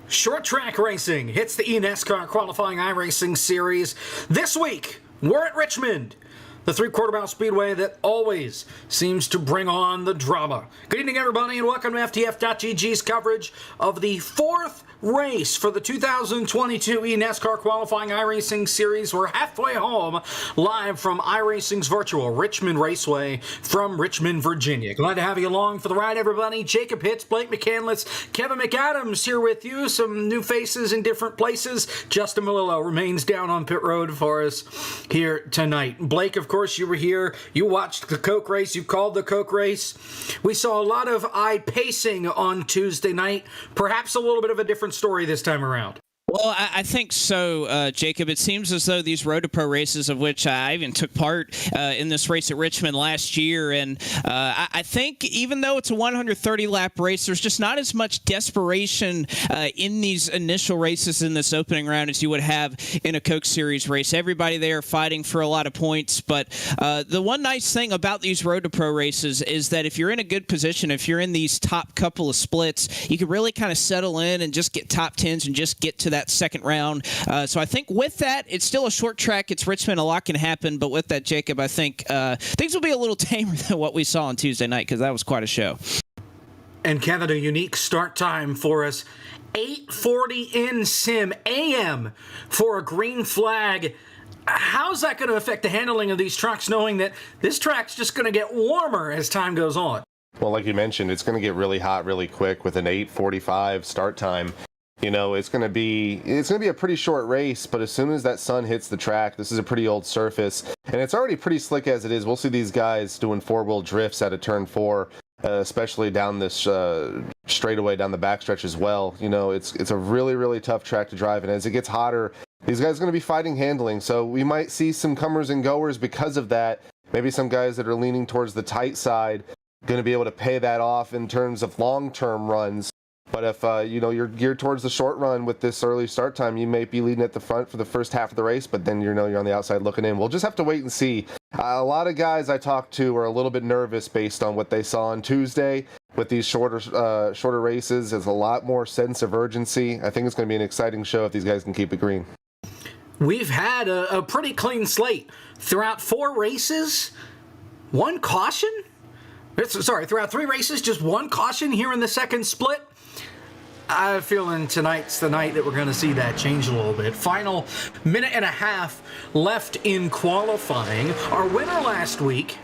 Short track racing hits the eNASCAR qualifying iRacing series this week. We're at Richmond, the three-quarter-mile speedway that always seems to bring on the drama. Good evening, everybody, and welcome to FTF.GG's coverage of the fourth race for the 2022 eNASCAR qualifying iRacing series. We're halfway home, live from iRacing's virtual Richmond Raceway from Richmond, Virginia. Glad to have you along for the ride, everybody. Jacob Hitz, Blake McCandless, Kevin McAdams here with you. Some new faces in different places. Justin Malillo remains down on pit road for us here tonight. Blake, of course, you were here. You watched the Coke race. You called the Coke race. We saw a lot of eye-pacing on Tuesday night. Perhaps a little bit of a different story this time around. Well, I think so, Jacob. It seems as though these Road to Pro races, of which I even took part in this race at Richmond last year, and I think even though it's a 130-lap race, there's just not as much desperation in these initial races in this opening round as you would have in a Coke Series race. Everybody there fighting for a lot of points, but the one nice thing about these Road to Pro races is that if you're in a good position, if you're in these top couple of splits, you can really kind of settle in and just get top tens and just get to that second round. So I think with that, it's still a short track. It's Richmond. A lot can happen. But with that, Jacob, I think things will be a little tamer than what we saw on Tuesday night because that was quite a show. And Kevin, a unique start time for us. 8:40 in Sim AM for a green flag. How's that going to affect the handling of these trucks, knowing that this track's just going to get warmer as time goes on? Well, like you mentioned, it's going to get really hot really quick with an 8:45 start time. You know, it's going to be a pretty short race, but as soon as that sun hits the track, this is a pretty old surface, and it's already pretty slick as it is. We'll see these guys doing four-wheel drifts out of turn 4, especially down this straightaway down the backstretch as well. You know, it's a really, really tough track to drive, and as it gets hotter, these guys are going to be fighting handling, so we might see some comers and goers because of that. Maybe some guys that are leaning towards the tight side going to be able to pay that off in terms of long-term runs. But if you're geared towards the short run with this early start time, you may be leading at the front for the first half of the race, but then you're on the outside looking in. We'll just have to wait and see. A lot of guys I talked to are a little bit nervous based on what they saw on Tuesday with these shorter races. There's a lot more sense of urgency. I think it's going to be an exciting show if these guys can keep it green. We've had a pretty clean slate throughout 4 races. One caution? Throughout 3 races, just one caution here in the second split. I have a feeling tonight's the night that we're going to see that change a little bit. Final minute and a half left in qualifying. Our winner last week,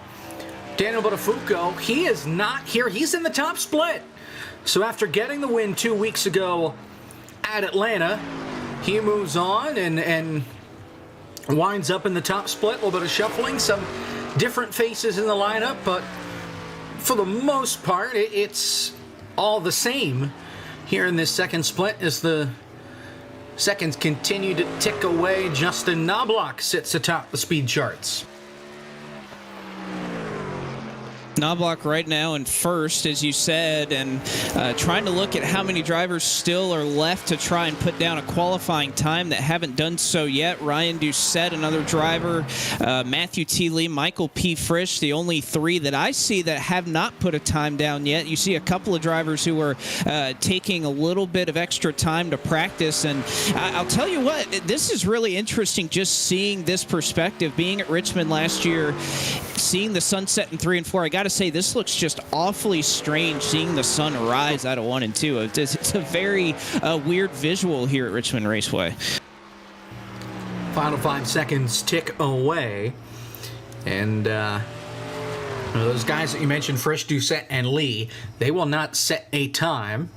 Daniel Botafuco, he is not here. He's in the top split. So after getting the win 2 weeks ago at Atlanta, he moves on and winds up in the top split. A little bit of shuffling, some different faces in the lineup, but for the most part, it's all the same here in this second split as the seconds continue to tick away. Justin Knobloch sits atop the speed charts. Knobloch right now in first, as you said, and trying to look at how many drivers still are left to try and put down a qualifying time that haven't done so yet. Ryan Doucette, another driver, Matthew T. Lee, Michael P. Frisch, the only 3 that I see that have not put a time down yet. You see a couple of drivers who are taking a little bit of extra time to practice, and I'll tell you what, this is really interesting just seeing this perspective. Being at Richmond last year, seeing the sunset in 3 and 4, I got to say this looks just awfully strange seeing the sun rise out of 1 and 2. It's a very weird visual here at Richmond Raceway. Final 5 seconds tick away, and those guys that you mentioned, Frisch, Doucette, and Lee, they will not set a time.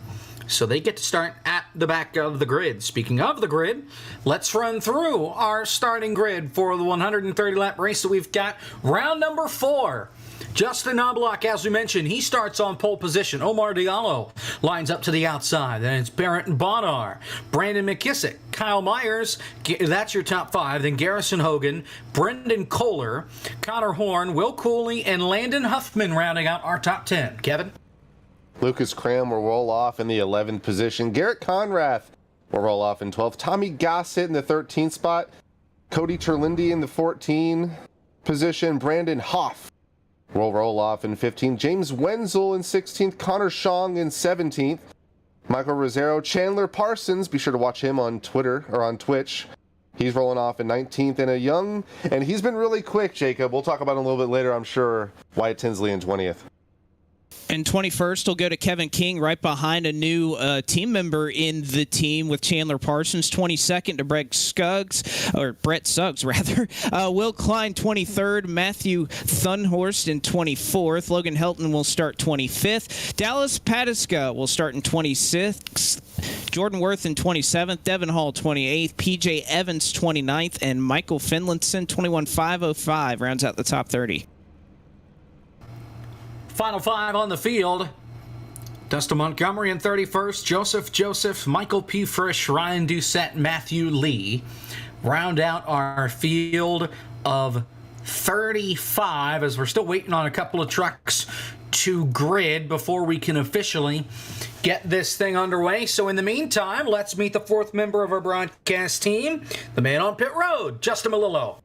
So they get to start at the back of the grid. Speaking of the grid, let's run through our starting grid for the 130-lap race that we've got. Round number 4. Justin Knobloch, as we mentioned, he starts on pole position. Omar Diallo lines up to the outside. Then it's Barrett and Bonar, Brandon McKissick, Kyle Myers. That's your top 5. Then Garrison Hogan, Brendan Kohler, Connor Horn, Will Cooley, and Landon Huffman rounding out our top 10. Kevin? Lucas Cram will roll off in the 11th position. Garrett Conrath will roll off in 12th. Tommy Gossett in the 13th spot. Cody Terlindi in the 14th position. Brandon Hoff will roll off in 15th. James Wenzel in 16th. Connor Shong in 17th. Michael Rosero, Chandler Parsons, be sure to watch him on Twitter or on Twitch. He's rolling off in 19th, and he's been really quick, Jacob. We'll talk about him a little bit later, I'm sure. Wyatt Tinsley in 20th. And 21st will go to Kevin King, right behind a new team member in the team with Chandler Parsons. 22nd to Brett Suggs, rather. Will Klein, 23rd. Matthew Thunhorst in 24th. Logan Helton will start 25th. Dallas Padiska will start in 26th. Jordan Worth in 27th. Devin Hall, 28th. PJ Evans, 29th. And Michael Finlinson, 21.505, rounds out the top 30. Final 5 on the field. Dustin Montgomery in 31st. Joseph, Michael P. Frisch, Ryan Doucette, Matthew Lee. Round out our field of 35 as we're still waiting on a couple of trucks to grid before we can officially get this thing underway. So in the meantime, let's meet the 4th member of our broadcast team, the man on pit road, Justin Malillo.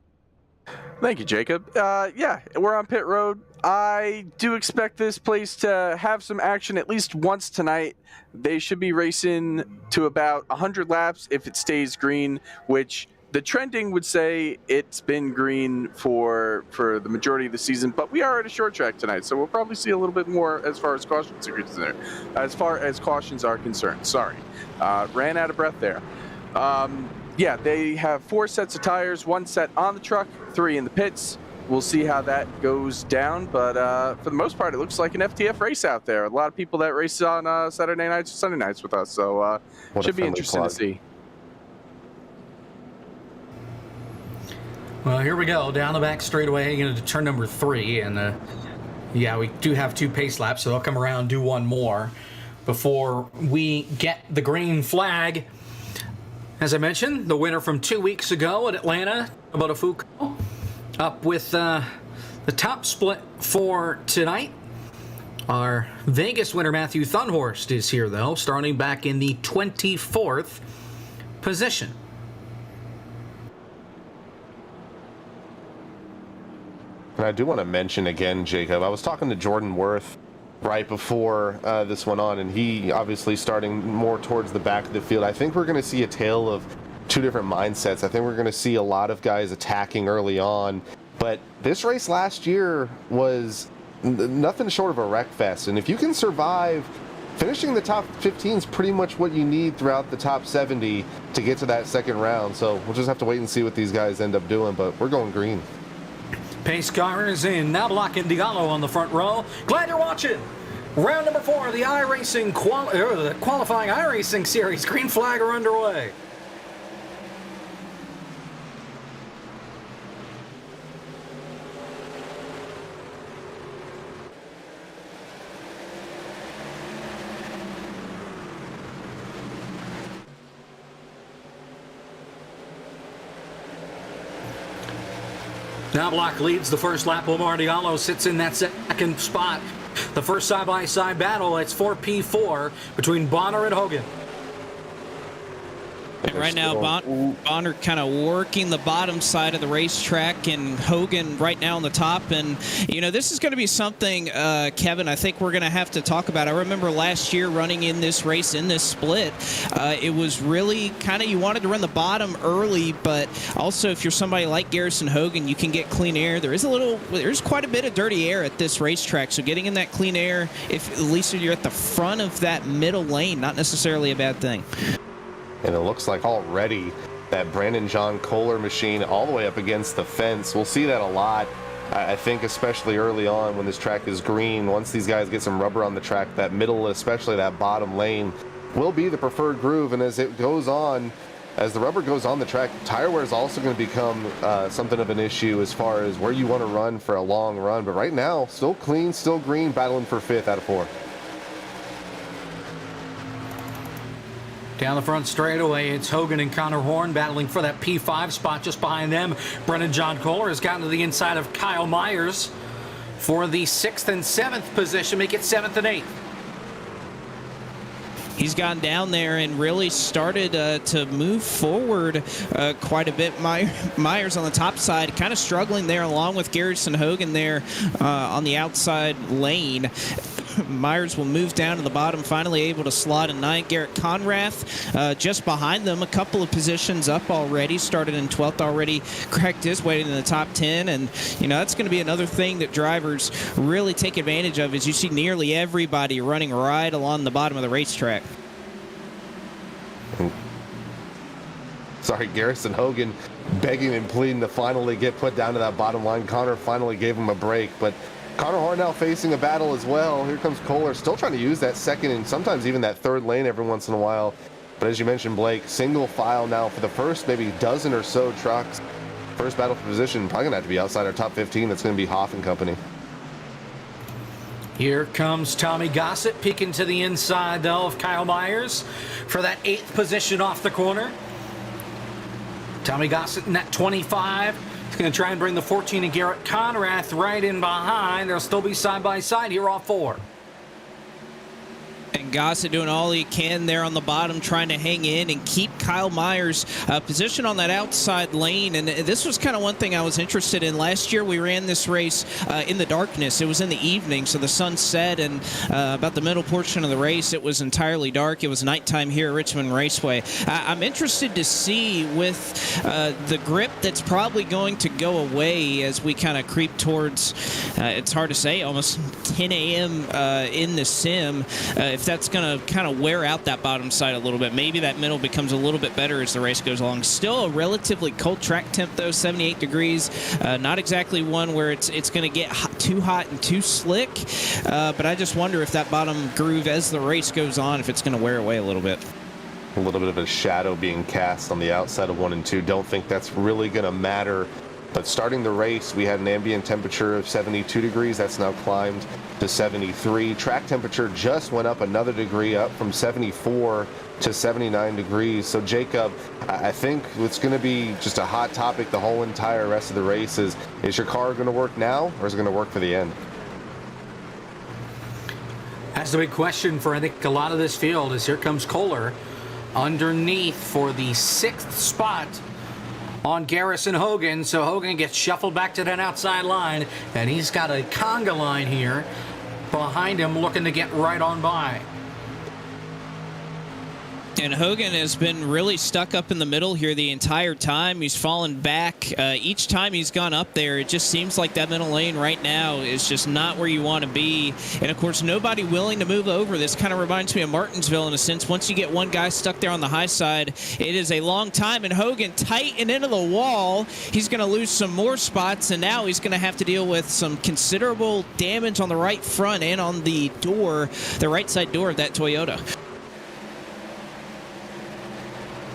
Thank you, Jacob. Yeah, we're on pit road. I do expect this place to have some action at least once tonight. They should be racing to about 100 laps if it stays green, which the trending would say it's been green for the majority of the season, but we are at a short track tonight, so we'll probably see a little bit more as far as cautions are concerned. Sorry. Ran out of breath there. Yeah, they have 4 sets of tires, 1 set on the truck, 3 in the pits. We'll see how that goes down, but for the most part, it looks like an FTF race out there. A lot of people that race on Saturday nights or Sunday nights with us, so should be interesting to see. Well, here we go, down the back straightaway into turn number 3, and yeah, we do have 2 pace laps, so they'll come around and do 1 more before we get the green flag. As I mentioned, the winner from 2 weeks ago at Atlanta, Botafuco, up with the top split for tonight. Our Vegas winner, Matthew Thunhorst, is here, though, starting back in the 24th position. And I do want to mention again, Jacob, I was talking to Jordan Worth right before this went on, and he obviously starting more towards the back of the field. I think we're going to see a tale of 2 different mindsets. I think we're going to see a lot of guys attacking early on, but this race last year was nothing short of a wreck fest, and if you can survive, finishing the top 15 is pretty much what you need throughout the top 70 to get to that second round. So we'll just have to wait and see what these guys end up doing, but we're going green. Pace car is in. Now blocking Diallo on the front row. Glad you're watching. Round number 4 of the iRacing the qualifying iRacing series. Green flag are underway. Now Block leads the first lap. Lamar Diallo sits in that second spot. The first side-by-side battle, it's 4P4 between Bonner and Hogan. And right now, Bonner kind of working the bottom side of the racetrack, and Hogan right now on the top. And, you know, this is going to be something, Kevin, I think we're going to have to talk about. I remember last year running in this race, in this split, it was really kind of, you wanted to run the bottom early, but also if you're somebody like Garrison Hogan, you can get clean air. There's quite a bit of dirty air at this racetrack, so getting in that clean air, if at least you're at the front of that middle lane, not necessarily a bad thing. And it looks like already that Brandon John Kohler machine all the way up against the fence. We'll see that a lot. I think especially early on when this track is green, once these guys get some rubber on the track, that middle, especially that bottom lane, will be the preferred groove. And as it goes on, as the rubber goes on the track, tire wear is also going to become something of an issue as far as where you want to run for a long run. But right now, still clean, still green, battling for 5th out of 4. Down the front straightaway, it's Hogan and Connor Horn battling for that P5 spot. Just behind them, Brennan John Kohler has gotten to the inside of Kyle Myers for the 6th and 7th position, make it 7th and 8th. He's gone down there and really started to move forward quite a bit. Myers on the top side, kind of struggling there, along with Garrison Hogan there on the outside lane. Myers will move down to the bottom, finally able to slot in 9. Garrett Conrath just behind them, a couple of positions up already, started in 12th already, cracked his way into the top 10, and that's going to be another thing that drivers really take advantage of, is you see nearly everybody running right along the bottom of the racetrack. Sorry, Garrison Hogan begging and pleading to finally get put down to that bottom line. Connor finally gave him a break, but Connor Hartnell facing a battle as well. Here comes Kohler, still trying to use that second and sometimes even that third lane every once in a while. But as you mentioned, Blake, single file now for the first maybe dozen or so trucks. First battle for position, probably going to have to be outside our top 15. That's going to be Hoff and company. Here comes Tommy Gossett peeking to the inside, though, of Kyle Myers for that 8th position off the corner. Tommy Gossett in that 25. He's going to try and bring the 14 and Garrett Conrath right in behind. They'll still be side by side here off 4. And Gossett doing all he can there on the bottom, trying to hang in and keep Kyle Myers' position on that outside lane. And this was kind of one thing I was interested in. Last year we ran this race in the darkness. It was in the evening, so the sun set, and about the middle portion of the race it was entirely dark. It was nighttime here at Richmond Raceway. I'm interested to see with the grip that's probably going to go away as we kind of creep towards, it's hard to say, almost 10 a.m. In the sim, if that's going to kind of wear out that bottom side a little bit. Maybe that middle becomes a little bit better as the race goes along. Still a relatively cold track temp, though, 78 degrees. Not exactly one where it's going to get too hot and too slick, but I just wonder if that bottom groove as the race goes on, if it's going to wear away a little bit. A little bit of a shadow being cast on the outside of 1 and 2. Don't think that's really going to matter. But starting the race, we had an ambient temperature of 72 degrees. That's now climbed to 73. Track temperature just went up another degree, up from 74 to 79 degrees. So, Jacob, I think it's going to be just a hot topic the whole entire rest of the race is your car going to work now, or is it going to work for the end? That's the big question for, I think, a lot of this field is here comes Kohler underneath for the 6th spot on Garrison Hogan. So Hogan gets shuffled back to that outside line, and he's got a conga line here behind him looking to get right on by. And Hogan has been really stuck up in the middle here the entire time. He's fallen back. Each time he's gone up there, it just seems like that middle lane right now is just not where you want to be. And, of course, nobody willing to move over. This kind of reminds me of Martinsville in a sense. Once you get one guy stuck there on the high side, it is a long time. And Hogan tight and into the wall. He's going to lose some more spots, and now he's going to have to deal with some considerable damage on the right front and on the door, the right side door of that Toyota.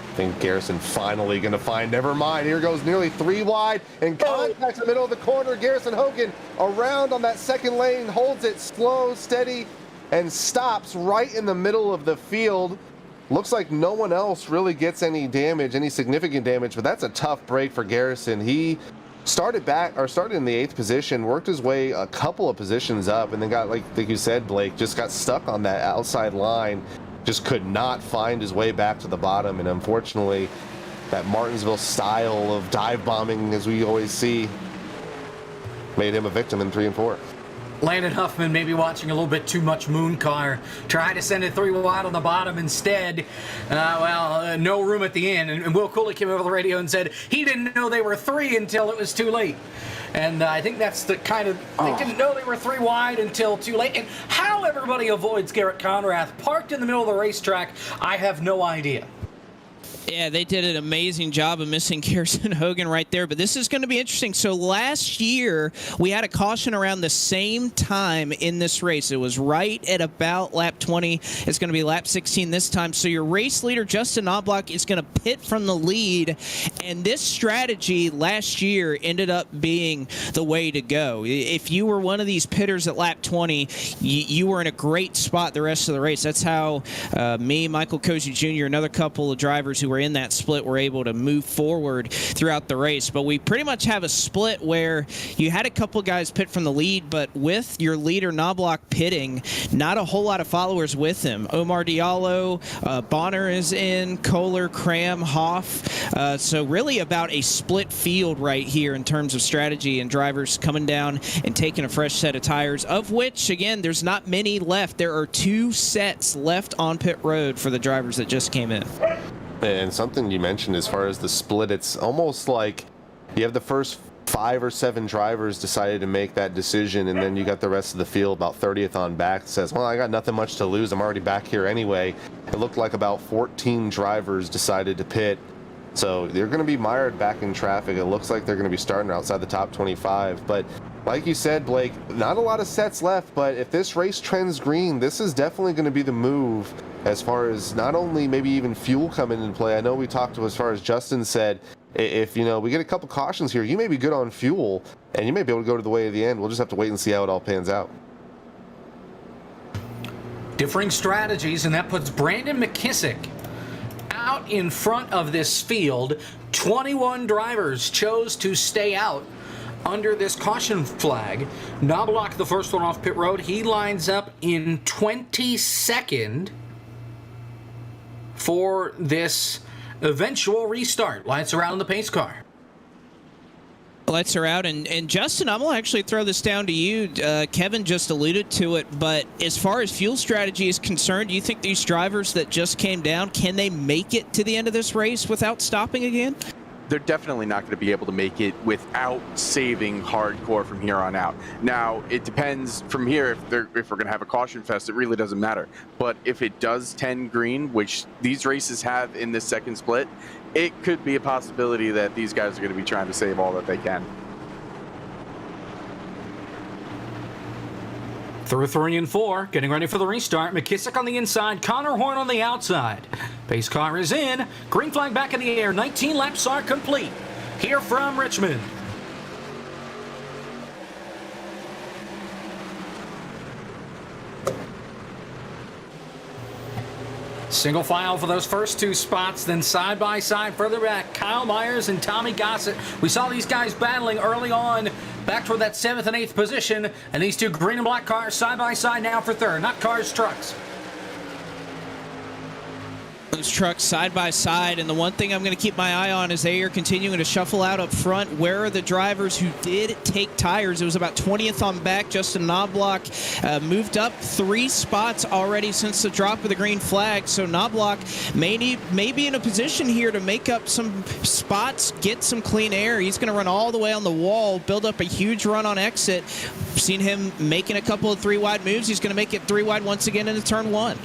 I think Garrison finally going to find, never mind, here goes nearly 3 wide and contacts the middle of the corner. Garrison Hogan around on that second lane, holds it slow, steady, and stops right in the middle of the field. Looks like no one else really gets any damage, any significant damage, but that's a tough break for Garrison. He started in the 8th position, worked his way a couple of positions up, and then got, like you said, Blake, just got stuck on that outside line. Just could not find his way back to the bottom, and unfortunately that Martinsville style of dive bombing, as we always see, made him a victim in 3 and 4. Landon Huffman maybe watching a little bit too much Moon Car. Tried to send it 3 wide on the bottom instead. No room at the end. And Will Cooley came over the radio and said he didn't know they were 3 until it was too late. And I think that's the kind of, they didn't know they were 3 wide until too late. And how everybody avoids Garrett Conrath parked in the middle of the racetrack, I have no idea. Yeah, they did an amazing job of missing Garrison Hogan right there, but this is going to be interesting. So last year, we had a caution around the same time in this race. It was right at about lap 20. It's going to be lap 16 this time. So your race leader, Justin Knobloch, is going to pit from the lead, and this strategy last year ended up being the way to go. If you were one of these pitters at lap 20, you were in a great spot the rest of the race. That's how me, Michael Cozy Jr., another couple of drivers who were were in that split were able to move forward throughout the race. But we pretty much have a split where you had a couple guys pit from the lead, but with your leader Knobloch pitting, not a whole lot of followers with him. Omar Diallo, Bonner is in, Kohler, Cram, Hoff. So really about a split field right here in terms of strategy and drivers coming down and taking a fresh set of tires, of which, again, there's not many left. There are 2 sets left on pit road for the drivers that just came in. And something you mentioned as far as the split, it's almost like you have the first 5 or 7 drivers decided to make that decision, and then you got the rest of the field about 30th on back that says, well, I got nothing much to lose. I'm already back here anyway. It looked like about 14 drivers decided to pit. So they're going to be mired back in traffic. It looks like they're going to be starting outside the top 25. But like you said, Blake, not a lot of sets left, but if this race trends green, this is definitely going to be the move as far as not only maybe even fuel coming into play. I know we talked to, as far as Justin said, if, you know, we get a couple cautions here, you may be good on fuel, and you may be able to go to the way of the end. We'll just have to wait and see how it all pans out. Differing strategies, and that puts Brandon McKissick out in front of this field. 21 drivers chose to stay out under this caution flag. Knobloch, the first one off pit road, he lines up in 22nd for this eventual restart. Lights are out on the pace car. Lights are out, and Justin, I'm going to actually throw this down to you. Kevin just alluded to it, but as far as fuel strategy is concerned, do you think these drivers that just came down, can they make it to the end of this race without stopping again? They're definitely not going to be able to make it without saving hardcore from here on out. Now, it depends from here. If we're going to have a caution fest, it really doesn't matter. But if it does 10 green, which these races have in this second split, it could be a possibility that these guys are going to be trying to save all that they can. Through 3 and 4, getting ready for the restart. McKissick on the inside, Connor Horn on the outside. Pace car is in. Green flag back in the air. 19 laps are complete. Here from Richmond. Single file for those first 2 spots, then side by side further back, Kyle Myers and Tommy Gossett. We saw these guys battling early on, back toward that 7th and 8th position, and these 2 green and black cars side by side now for third. Not cars, trucks. Those trucks side by side, and the one thing I'm going to keep my eye on is they are continuing to shuffle out up front. Where are the drivers who did take tires? It was about 20th on back. Justin Knobloch moved up 3 spots already since the drop of the green flag. So Knobloch may be in a position here to make up some spots, get some clean air. He's going to run all the way on the wall, build up a huge run on exit. Seen him making a couple of 3-wide moves. He's going to make it 3-wide once again into turn 1.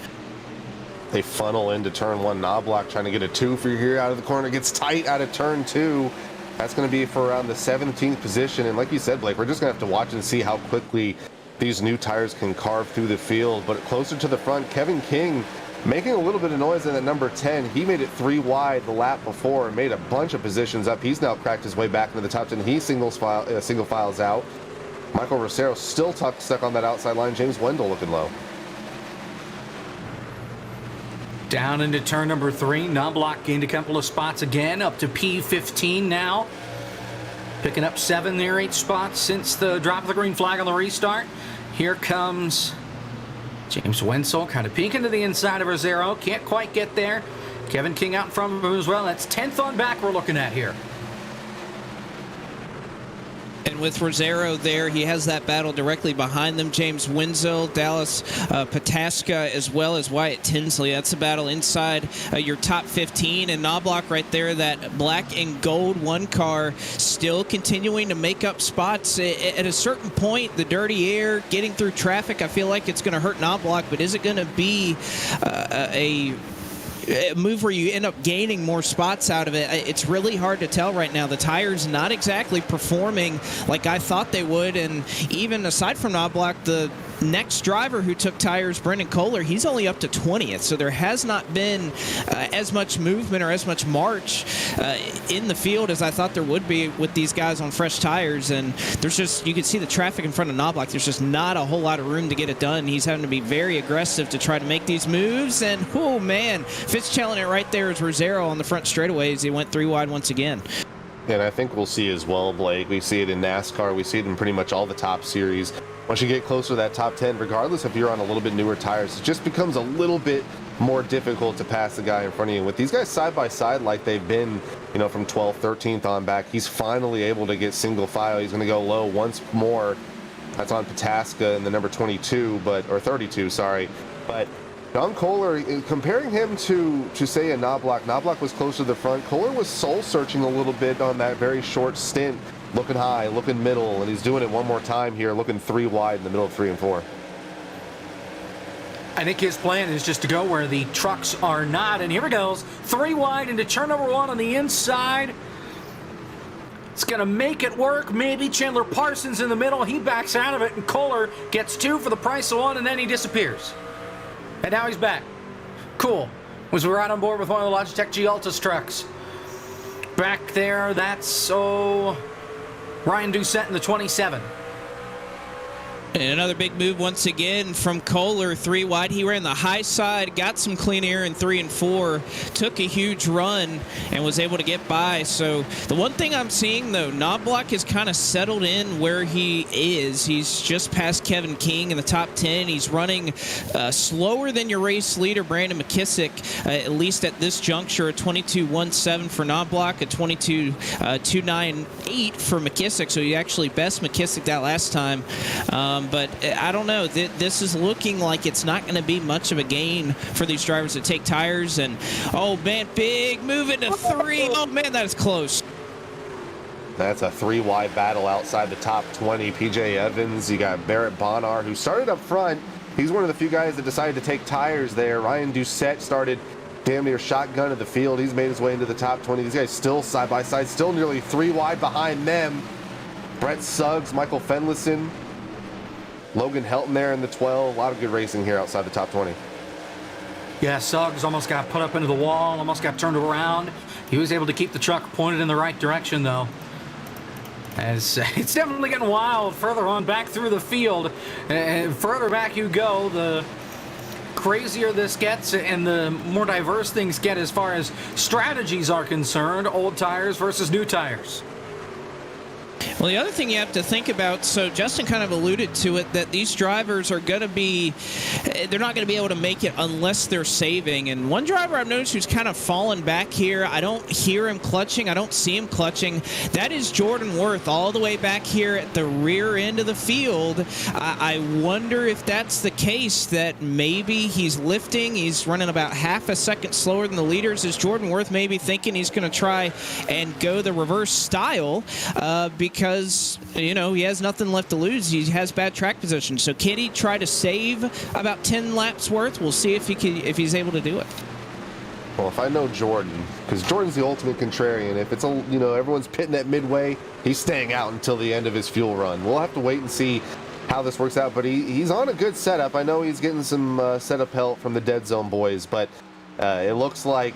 They funnel into turn 1. Knobloch trying to get a 2 for here out of the corner. Gets tight out of turn 2. That's going to be for around the 17th position. And like you said, Blake, we're just going to have to watch and see how quickly these new tires can carve through the field. But closer to the front, Kevin King making a little bit of noise in at number 10. He made it 3 wide the lap before and made a bunch of positions up. He's now cracked his way back into the top 10. He single files out. Michael Rosero still stuck on that outside line. James Wendell looking low. Down into turn number 3. Knobloch gained a couple of spots again, up to P15 now. Picking up 7 there, 8 spots since the drop of the green flag on the restart. Here comes James Wenzel, kind of peeking to the inside of Rosero. Can't quite get there. Kevin King out in front of him as well. That's 10th on back we're looking at here. And with Rosero there, he has that battle directly behind them. James Wenzel, Dallas Pataska, as well as Wyatt Tinsley. That's a battle inside your top 15. And Knobloch right there, that black and gold 1 car, still continuing to make up spots. At a certain point, the dirty air, getting through traffic, I feel like it's going to hurt Knobloch, but is it going to be a move where you end up gaining more spots out of it? It's really hard to tell right now. The tires not exactly performing like I thought they would, and even aside from Knobloch, the next driver who took tires, Brendan Kohler, he's only up to 20th, so there has not been as much movement or as much march in the field as I thought there would be with these guys on fresh tires. And there's just, you can see the traffic in front of Knobloch. There's just not a whole lot of room to get it done. He's having to be very aggressive to try to make these moves, and oh man, fishtailing it right there is Rosero on the front straightaways. He went 3 wide once again. And I think we'll see as well, Blake. We see it in NASCAR. We see it in pretty much all the top series. Once you get closer to that top 10, regardless if you're on a little bit newer tires, it just becomes a little bit more difficult to pass the guy in front of you. With these guys side by side like they've been, from 12th, 13th on back, he's finally able to get single file. He's going to go low once more. That's on Pataska in the number 22, or 32, sorry. But John Kohler, comparing him to say, a Knobloch. Knobloch was closer to the front. Kohler was soul-searching a little bit on that very short stint, looking high, looking middle, and he's doing it one more time here, looking 3 wide in the middle of 3 and 4. I think his plan is just to go where the trucks are not, and here he goes, 3 wide into turn number 1 on the inside. It's going to make it work. Maybe Chandler Parsons in the middle. He backs out of it, and Kohler gets 2 for the price of 1, and then he disappears. And now he's back. Cool. Was right on board with one of the Logitech G Altus trucks. Back there, that's Ryan Doucette in the 27. And another big move once again from Kohler, 3 wide. He ran the high side, got some clean air in 3 and 4, took a huge run, and was able to get by. So the one thing I'm seeing, though, Knobloch has kind of settled in where he is. He's just past Kevin King in the top 10. He's running slower than your race leader, Brandon McKissick, at least at this juncture, a 22.17 for Knobloch, a 22.298 for McKissick. So he actually best McKissick that last time. But I don't know. This is looking like it's not going to be much of a gain for these drivers to take tires. And, oh, man, big move into 3. Oh, man, that is close. That's a 3 wide battle outside the top 20. PJ Evans, you got Barrett Bonar, who started up front. He's one of the few guys that decided to take tires there. Ryan Doucette started damn near shotgun at the field. He's made his way into the top 20. These guys still side by side, still nearly 3 wide behind them. Brett Suggs, Michael Fenlison, Logan Helton there in the 12. A lot of good racing here outside the top 20. Yeah, Suggs almost got put up into the wall, almost got turned around. He was able to keep the truck pointed in the right direction, though. As it's definitely getting wild further on back through the field. And further back you go, the crazier this gets and the more diverse things get as far as strategies are concerned. Old tires versus new tires. Well, the other thing you have to think about, so Justin kind of alluded to it, that these drivers are going to be, they're not going to be able to make it unless they're saving. And one driver I've noticed who's kind of fallen back here, I don't hear him clutching, I don't see him clutching. That is Jordan Worth, all the way back here at the rear end of the field. I wonder if that's the case, that maybe he's lifting, he's running about half a second slower than the leaders. Is Jordan Worth maybe thinking he's going to try and go the reverse style because he has nothing left to lose. He has bad track position. So can he try to save about 10 laps worth? We'll see if he's able to do it. Well, if I know Jordan, because Jordan's the ultimate contrarian. If it's everyone's pitting at midway, he's staying out until the end of his fuel run. We'll have to wait and see how this works out. But he's on a good setup. I know he's getting some setup help from the Dead Zone boys, but it looks like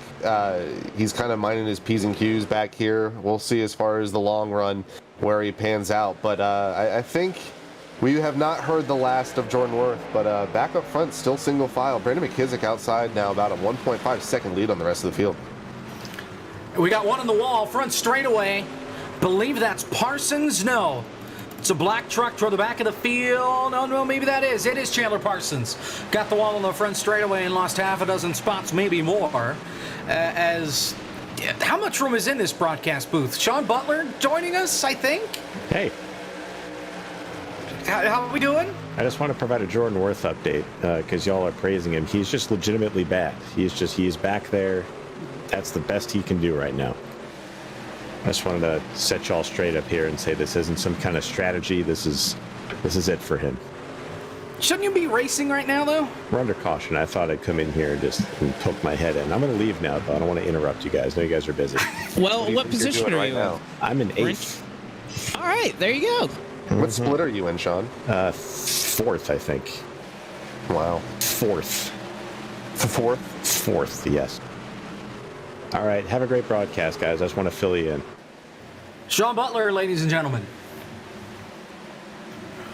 he's kind of minding his P's and Q's back here. We'll see as far as the long run where he pans out. But I think we have not heard the last of Jordan Worth. But back up front, still single file. Brandon McKissick outside now, about a 1.5 second lead on the rest of the field. We got one on the wall, front straightaway. Believe that's Parsons? No. It's a black truck toward the back of the field. Oh, no, maybe that is. It is Chandler Parsons. Got the wall on the front straightaway and lost half a dozen spots, maybe more. How much room is in this broadcast booth? Sean Butler joining us, I think. Hey. How are we doing? I just want to provide a Jordan Worth update because y'all are praising him. He's just legitimately bad. He's back there. That's the best he can do right now. I just wanted to set y'all straight up here and say this isn't some kind of strategy. This is it for him. Shouldn't you be racing right now, though? We're under caution. I thought I'd come in here and just poke my head in. I'm going to leave now, though. I don't want to interrupt you guys. I know you guys are busy. Well, what position are you in? I'm in 8th. All right, there you go. What split are you in, Sean? 4th, I think. Wow. 4th. 4th? 4th, yes. All right, have a great broadcast, guys. I just want to fill you in. Sean Butler, ladies and gentlemen.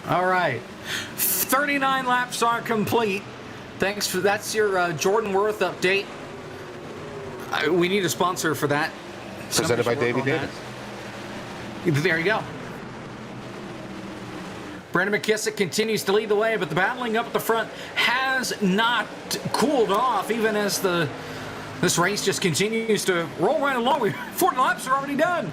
All right. 39 laps are complete. That's your Jordan Worth update. We need a sponsor for that. Presented by Somebody should Davey work on Davis. that. There you go. Brandon McKissick continues to lead the way, but the battling up at the front has not cooled off, even as this race just continues to roll right along. 40 laps are already done.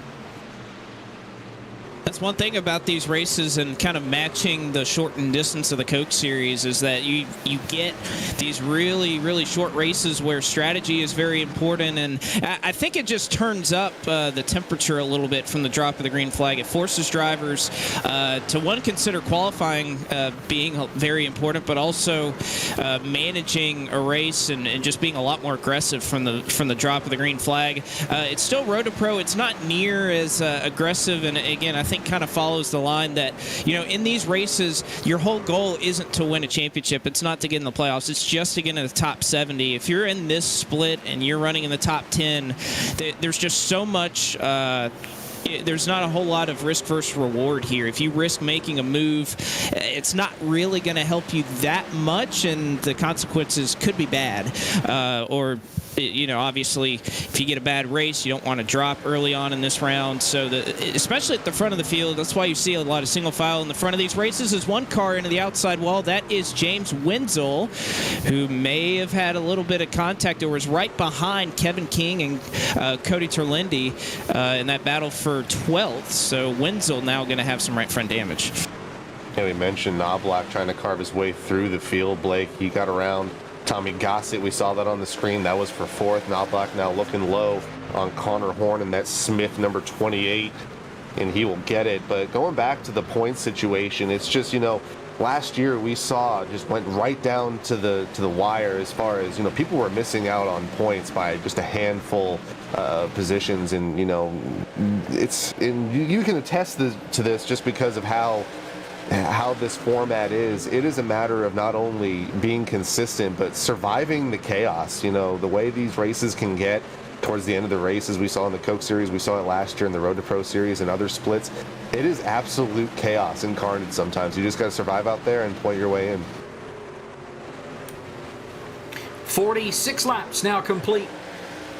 That's one thing about these races and kind of matching the shortened distance of the Coke Series is that you get these really, really short races where strategy is very important. And I think it just turns up the temperature a little bit from the drop of the green flag. It forces drivers to, one, consider qualifying being very important, but also managing a race and just being a lot more aggressive from the drop of the green flag. It's still Road to Pro. It's not near as aggressive. And again, I think kind of follows the line that, in these races, your whole goal isn't to win a championship. It's not to get in the playoffs. It's just to get in the top 70. If you're in this split and you're running in the top 10, there's just so much there's not a whole lot of risk versus reward here. If you risk making a move, it's not really going to help you that much, and the consequences could be bad. Or obviously, if you get a bad race, you don't want to drop early on in this round. So, especially at the front of the field, that's why you see a lot of single file in the front of these races. Is one car into the outside wall. That is James Wenzel, who may have had a little bit of contact, or was right behind Kevin King and Cody Terlindi in that battle for 12th. So Wenzel now going to have some right front damage. Yeah, we mentioned Knobloch trying to carve his way through the field. Blake, he got around Tommy Gossett. We saw that on the screen. That was for 4th. Knobloch now looking low on Connor Horn and that Smith number 28, and he will get it. But going back to the point situation, it's just, last year we saw just went right down to the wire as far as, people were missing out on points by just a handful of positions. And, you can attest to this just because of how this format is. It is a matter of not only being consistent, but surviving the chaos. The way these races can get towards the end of the races, we saw in the Coke Series, we saw it last year in the Road to Pro Series and other splits. It is absolute chaos incarnate sometimes. You just got to survive out there and point your way in. 46 laps now complete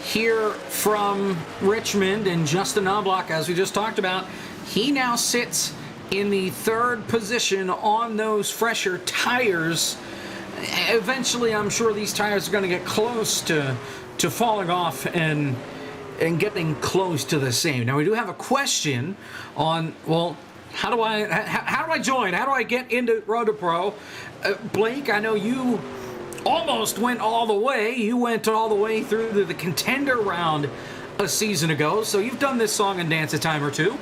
here from Richmond, and Justin Knobloch, as we just talked about, he now sits in the 3rd position on those fresher tires. Eventually, I'm sure these tires are going to get close to falling off and getting close to the same. Now, we do have a question on, how do I join? How do I get into Road to Pro? Blake, I know you almost went all the way. You went all the way through the contender round a season ago, so you've done this song and dance a time or two.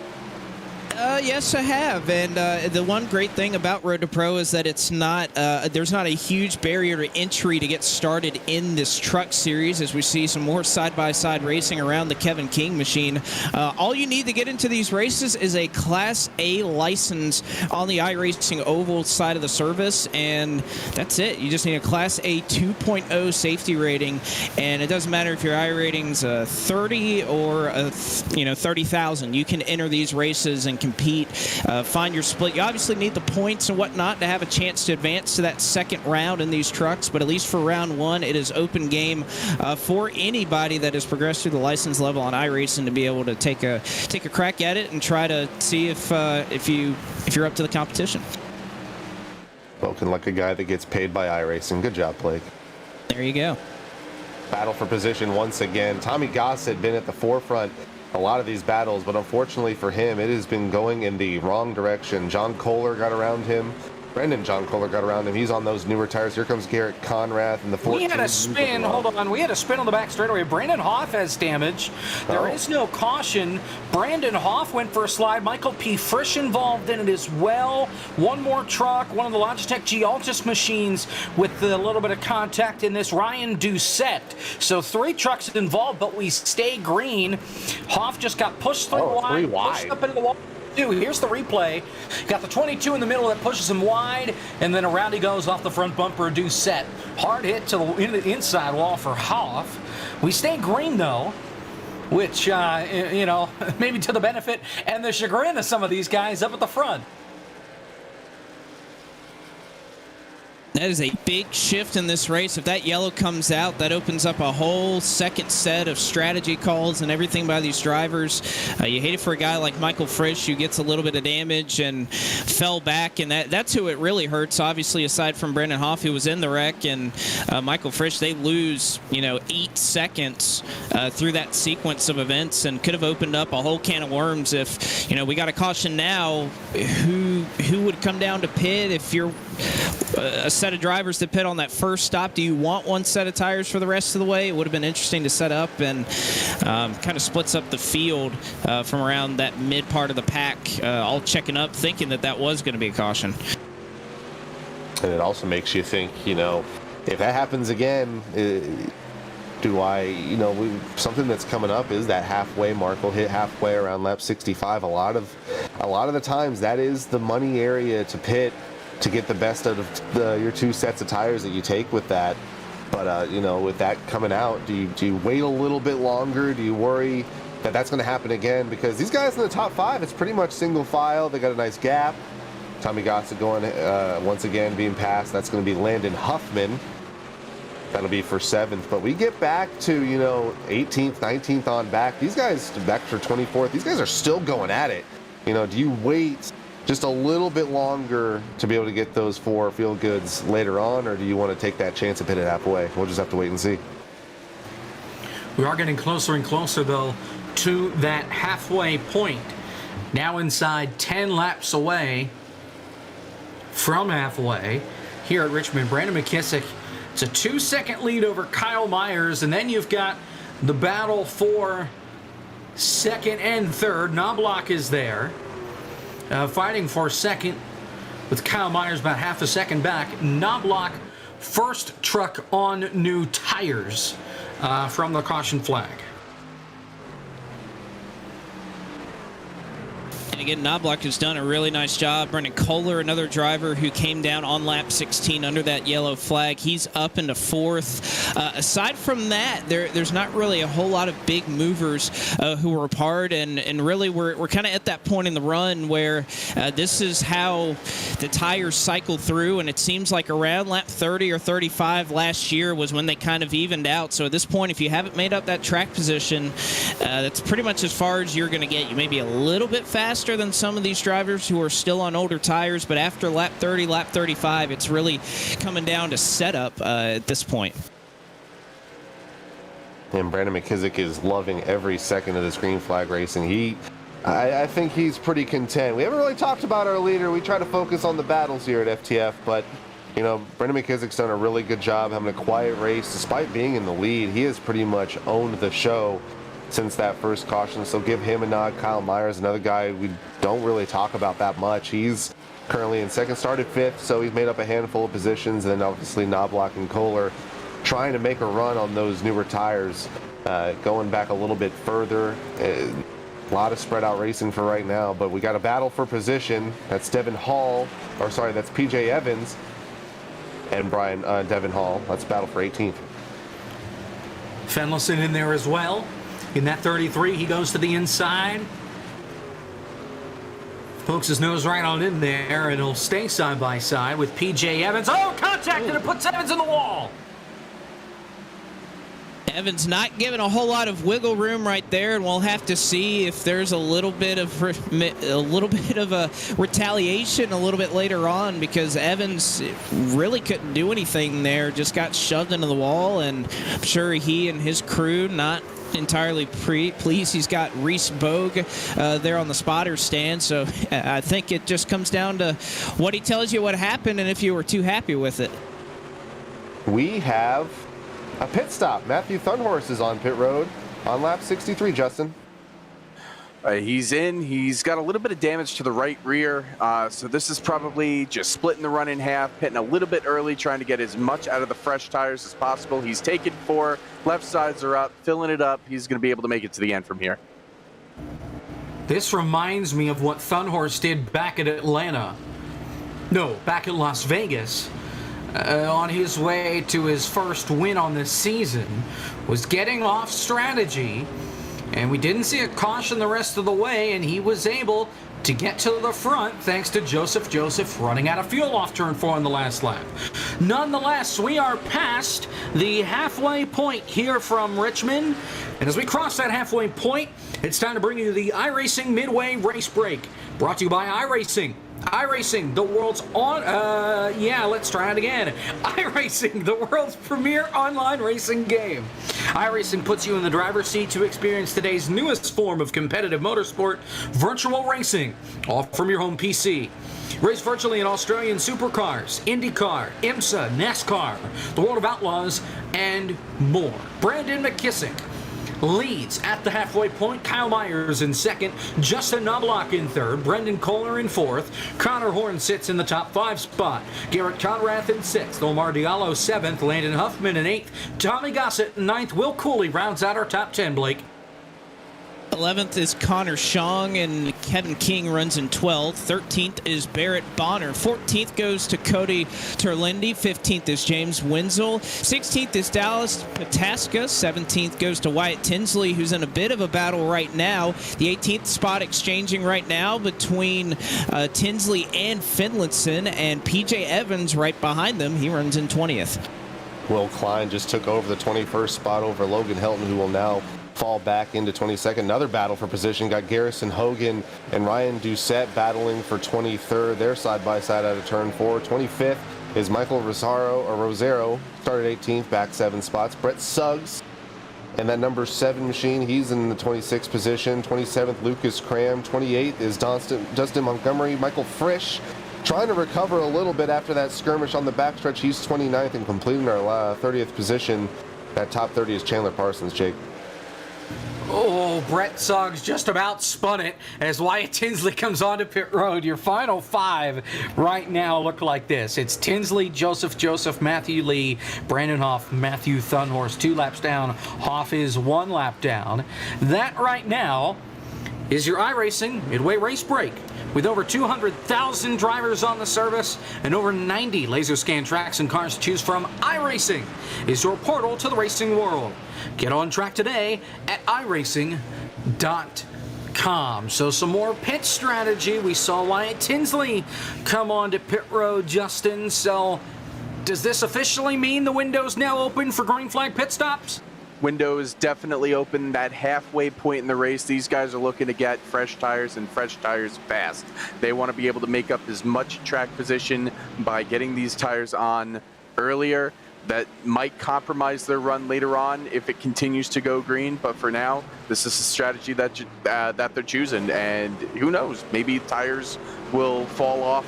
Yes, I have. And the one great thing about Road to Pro is that it's not there's not a huge barrier to entry to get started in this truck series, as we see some more side-by-side racing around the Kevin King machine. All you need to get into these races is a Class A license on the iRacing Oval side of the service, and that's it. You just need a Class A 2.0 safety rating, and it doesn't matter if your iRating's 30 or 30,000. You can enter these races and compete, find your split. You obviously need the points and whatnot to have a chance to advance to that second round in these trucks, but at least for round 1, it is open game for anybody that has progressed through the license level on iRacing to be able to take a crack at it and try to see if you're up to the competition. Spoken like a guy that gets paid by iRacing. Good job, Blake. There you go. Battle for position once again. Tommy Goss had been at the forefront a lot of these battles, but unfortunately for him, it has been going in the wrong direction. John Kohler got around him. John Kohler got around him. He's on those newer tires. Here comes Garrett Conrath in the 14. We had a spin. Hold on. We had a spin on the back straightaway. Brandon Hoff has damage. There is no caution. Brandon Hoff went for a slide. Michael P. Frisch involved in it as well. One more truck, one of the Logitech G Altus machines with a little bit of contact in this. Ryan Doucette. So 3 trucks involved, but we stay green. Hoff just got pushed through pushed up into the wall. Here's the replay. Got the 22 in the middle that pushes him wide, and then around he goes off the front bumper. Doucette. Hard hit to the inside wall for Hoff. We stay green, though, which, maybe to the benefit and the chagrin of some of these guys up at the front. That is a big shift in this race. If that yellow comes out, that opens up a whole second set of strategy calls and everything by these drivers. You hate it for a guy like Michael Frisch who gets a little bit of damage and fell back, and that's who it really hurts, obviously, aside from Brendan Hoff, who was in the wreck, and Michael Frisch. They lose, 8 seconds through that sequence of events and could have opened up a whole can of worms if, we got a caution now. Who would come down to pit if you're a set of drivers that pit on that first stop? Do you want one set of tires for the rest of the way? It would have been interesting to set up, and kind of splits up the field from around that mid part of the pack, all checking up, thinking that was going to be a caution. And it also makes you think, if that happens again, something that's coming up is that halfway mark will hit halfway around lap 65. A lot of the times that is the money area to pit to get the best out of your 2 sets of tires that you take with that. But with that coming out, do you wait a little bit longer? Do you worry that that's going to happen again? Because these guys in the top 5, it's pretty much single file. They got a nice gap. Tommy Gossett going once again being passed. That's going to be Landon Huffman. That'll be for 7th. But we get back to 18th, 19th on back. These guys back for 24th. These guys are still going at it. Do you wait just a little bit longer to be able to get those 4 field goods later on, or do you want to take that chance and pit it halfway? We'll just have to wait and see. We are getting closer and closer, though, to that halfway point. Now inside 10 laps away from halfway here at Richmond. Brandon McKissick, it's a 2-second lead over Kyle Myers, and then you've got the battle for 2nd and 3rd. Knobloch is there, fighting for 2nd with Kyle Myers about half a second back. Knobloch, first truck on new tires from the caution flag. And again, Knobloch has done a really nice job. Brendan Kohler, another driver who came down on lap 16 under that yellow flag. He's up into 4th. Aside from that, there's not really a whole lot of big movers who were apart. And really, we're kind of at that point in the run where this is how the tires cycle through. And it seems like around lap 30 or 35 last year was when they kind of evened out. So at this point, if you haven't made up that track position, that's pretty much as far as you're going to get. You may be a little bit faster than some of these drivers who are still on older tires, but after lap 30, lap 35, it's really coming down to setup at this point. And Brandon McKissick is loving every second of this green flag racing. I think he's pretty content. We haven't really talked about our leader. We try to focus on the battles here at FTF, but Brendan McKissick's done a really good job having a quiet race. Despite being in the lead, he has pretty much owned the show since that first caution, so give him a nod. Kyle Myers, another guy we don't really talk about that much. He's currently in 2nd, started 5th, so he's made up a handful of positions. And then obviously Knobloch and Kohler trying to make a run on those newer tires, going back a little bit further. A lot of spread out racing for right now, but we got a battle for position. That's that's PJ Evans and Devin Hall. That's battle for 18th. Fenlison in there as well. In that 33, he goes to the inside. Pokes his nose right on in there, and he'll stay side by side with PJ Evans. Oh, contact, and it puts Evans in the wall. Evans not given a whole lot of wiggle room right there, and we'll have to see if there's a little bit of a retaliation a little bit later on, because Evans really couldn't do anything there, just got shoved into the wall, and I'm sure he and his crew not entirely pleased. He's got Reese Bogue there on the spotter stand, so I think it just comes down to what he tells you what happened and if you were too happy with it. We have a pit stop. Matthew Thunhorse is on pit road on lap 63, Justin. He's in. He's got a little bit of damage to the right rear, so this is probably just splitting the run in half, pitting a little bit early, trying to get as much out of the fresh tires as possible. He's taken 4, left sides are up, filling it up. He's going to be able to make it to the end from here. This reminds me of what Thunhorse did back at back at Las Vegas. On his way to his first win on this season, was getting off strategy, and we didn't see a caution the rest of the way, and he was able to get to the front thanks to Joseph running out of fuel off turn 4 on the last lap. Nonetheless, we are past the halfway point here from Richmond, and as we cross that halfway point, it's time to bring you the iRacing Midway Race Break, brought to you by iRacing. iRacing, the world's let's try it again. iRacing, the world's premier online racing game. iRacing puts you in the driver's seat to experience today's newest form of competitive motorsport, virtual racing, all from your home PC. Race virtually in Australian supercars, IndyCar, IMSA, NASCAR, the World of Outlaws, and more. Brandon McKissick leads at the halfway point. Kyle Myers in second, Justin Knobloch in third, Brendan Kohler in fourth, Connor Horn sits in the top 5 spot, Garrett Conrath in sixth, Omar Diallo 7th, Landon Huffman in 8th, Tommy Gossett in 9th, Will Cooley rounds out our top 10, Blake. 11th is Connor Shong, and Kevin King runs in 12th. 13th is Barrett Bonner. 14th goes to Cody Terlindi. 15th is James Wenzel. 16th is Dallas Pataska. 17th goes to Wyatt Tinsley, who's in a bit of a battle right now. The 18th spot exchanging right now between Tinsley and Finlayson, and PJ Evans right behind them. He runs in 20th. Will Klein just took over the 21st spot over Logan Helton, who will now fall back into 22nd. Another battle for position. Got Garrison Hogan and Ryan Doucette battling for 23rd. They're side by side out of turn 4. 25th is Michael Rosero, started 18th, back 7 spots. Brett Suggs and that number 7 machine, he's in the 26th position. 27th, Lucas Cram. 28th is Dustin Montgomery. Michael Frisch trying to recover a little bit after that skirmish on the backstretch. He's 29th and completing our 30th position. That top 30 is Chandler Parsons, Jake. Oh, Brett Suggs just about spun it as Wyatt Tinsley comes onto pit road. Your final 5 right now look like this. It's Tinsley, Joseph, Matthew Lee, Brandon Hoff, Matthew Thunhorse, 2 laps down. Hoff is 1 lap down. That right now is your iRacing Midway Race Break. With over 200,000 drivers on the service and over 90 laser scan tracks and cars to choose from, iRacing is your portal to the racing world. Get on track today at iRacing.com. So some more pit strategy. We saw Wyatt Tinsley come on to pit road, Justin. So does this officially mean the window's now open for green flag pit stops? Window is definitely open. That halfway point in the race, these guys are looking to get fresh tires and fresh tires fast. They want to be able to make up as much track position by getting these tires on earlier. That might compromise their run later on if it continues to go green, but for now, this is a strategy that they're choosing, and who knows, maybe tires will fall off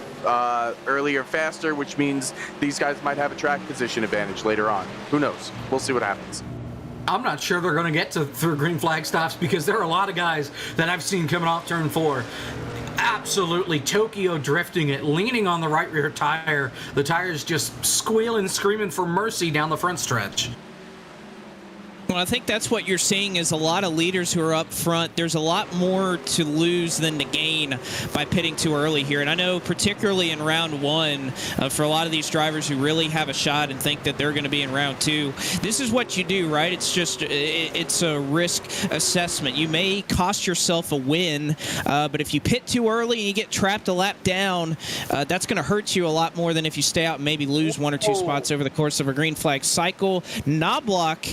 earlier faster, which means these guys might have a track position advantage later on. Who knows? We'll see what happens. I'm not sure they're going to get through green flag stops, because there are a lot of guys that I've seen coming off turn 4 absolutely Tokyo drifting it, leaning on the right rear tire. The tire's just squealing, screaming for mercy down the front stretch. Well, I think that's what you're seeing is a lot of leaders who are up front. There's a lot more to lose than to gain by pitting too early here. And I know particularly in round 1, for a lot of these drivers who really have a shot and think that they're going to be in round 2, this is what you do, right? It's just, it's a risk assessment. You may cost yourself a win, but if you pit too early and you get trapped a lap down, that's going to hurt you a lot more than if you stay out and maybe lose 1 or 2 spots over the course of a green flag cycle. Knobloch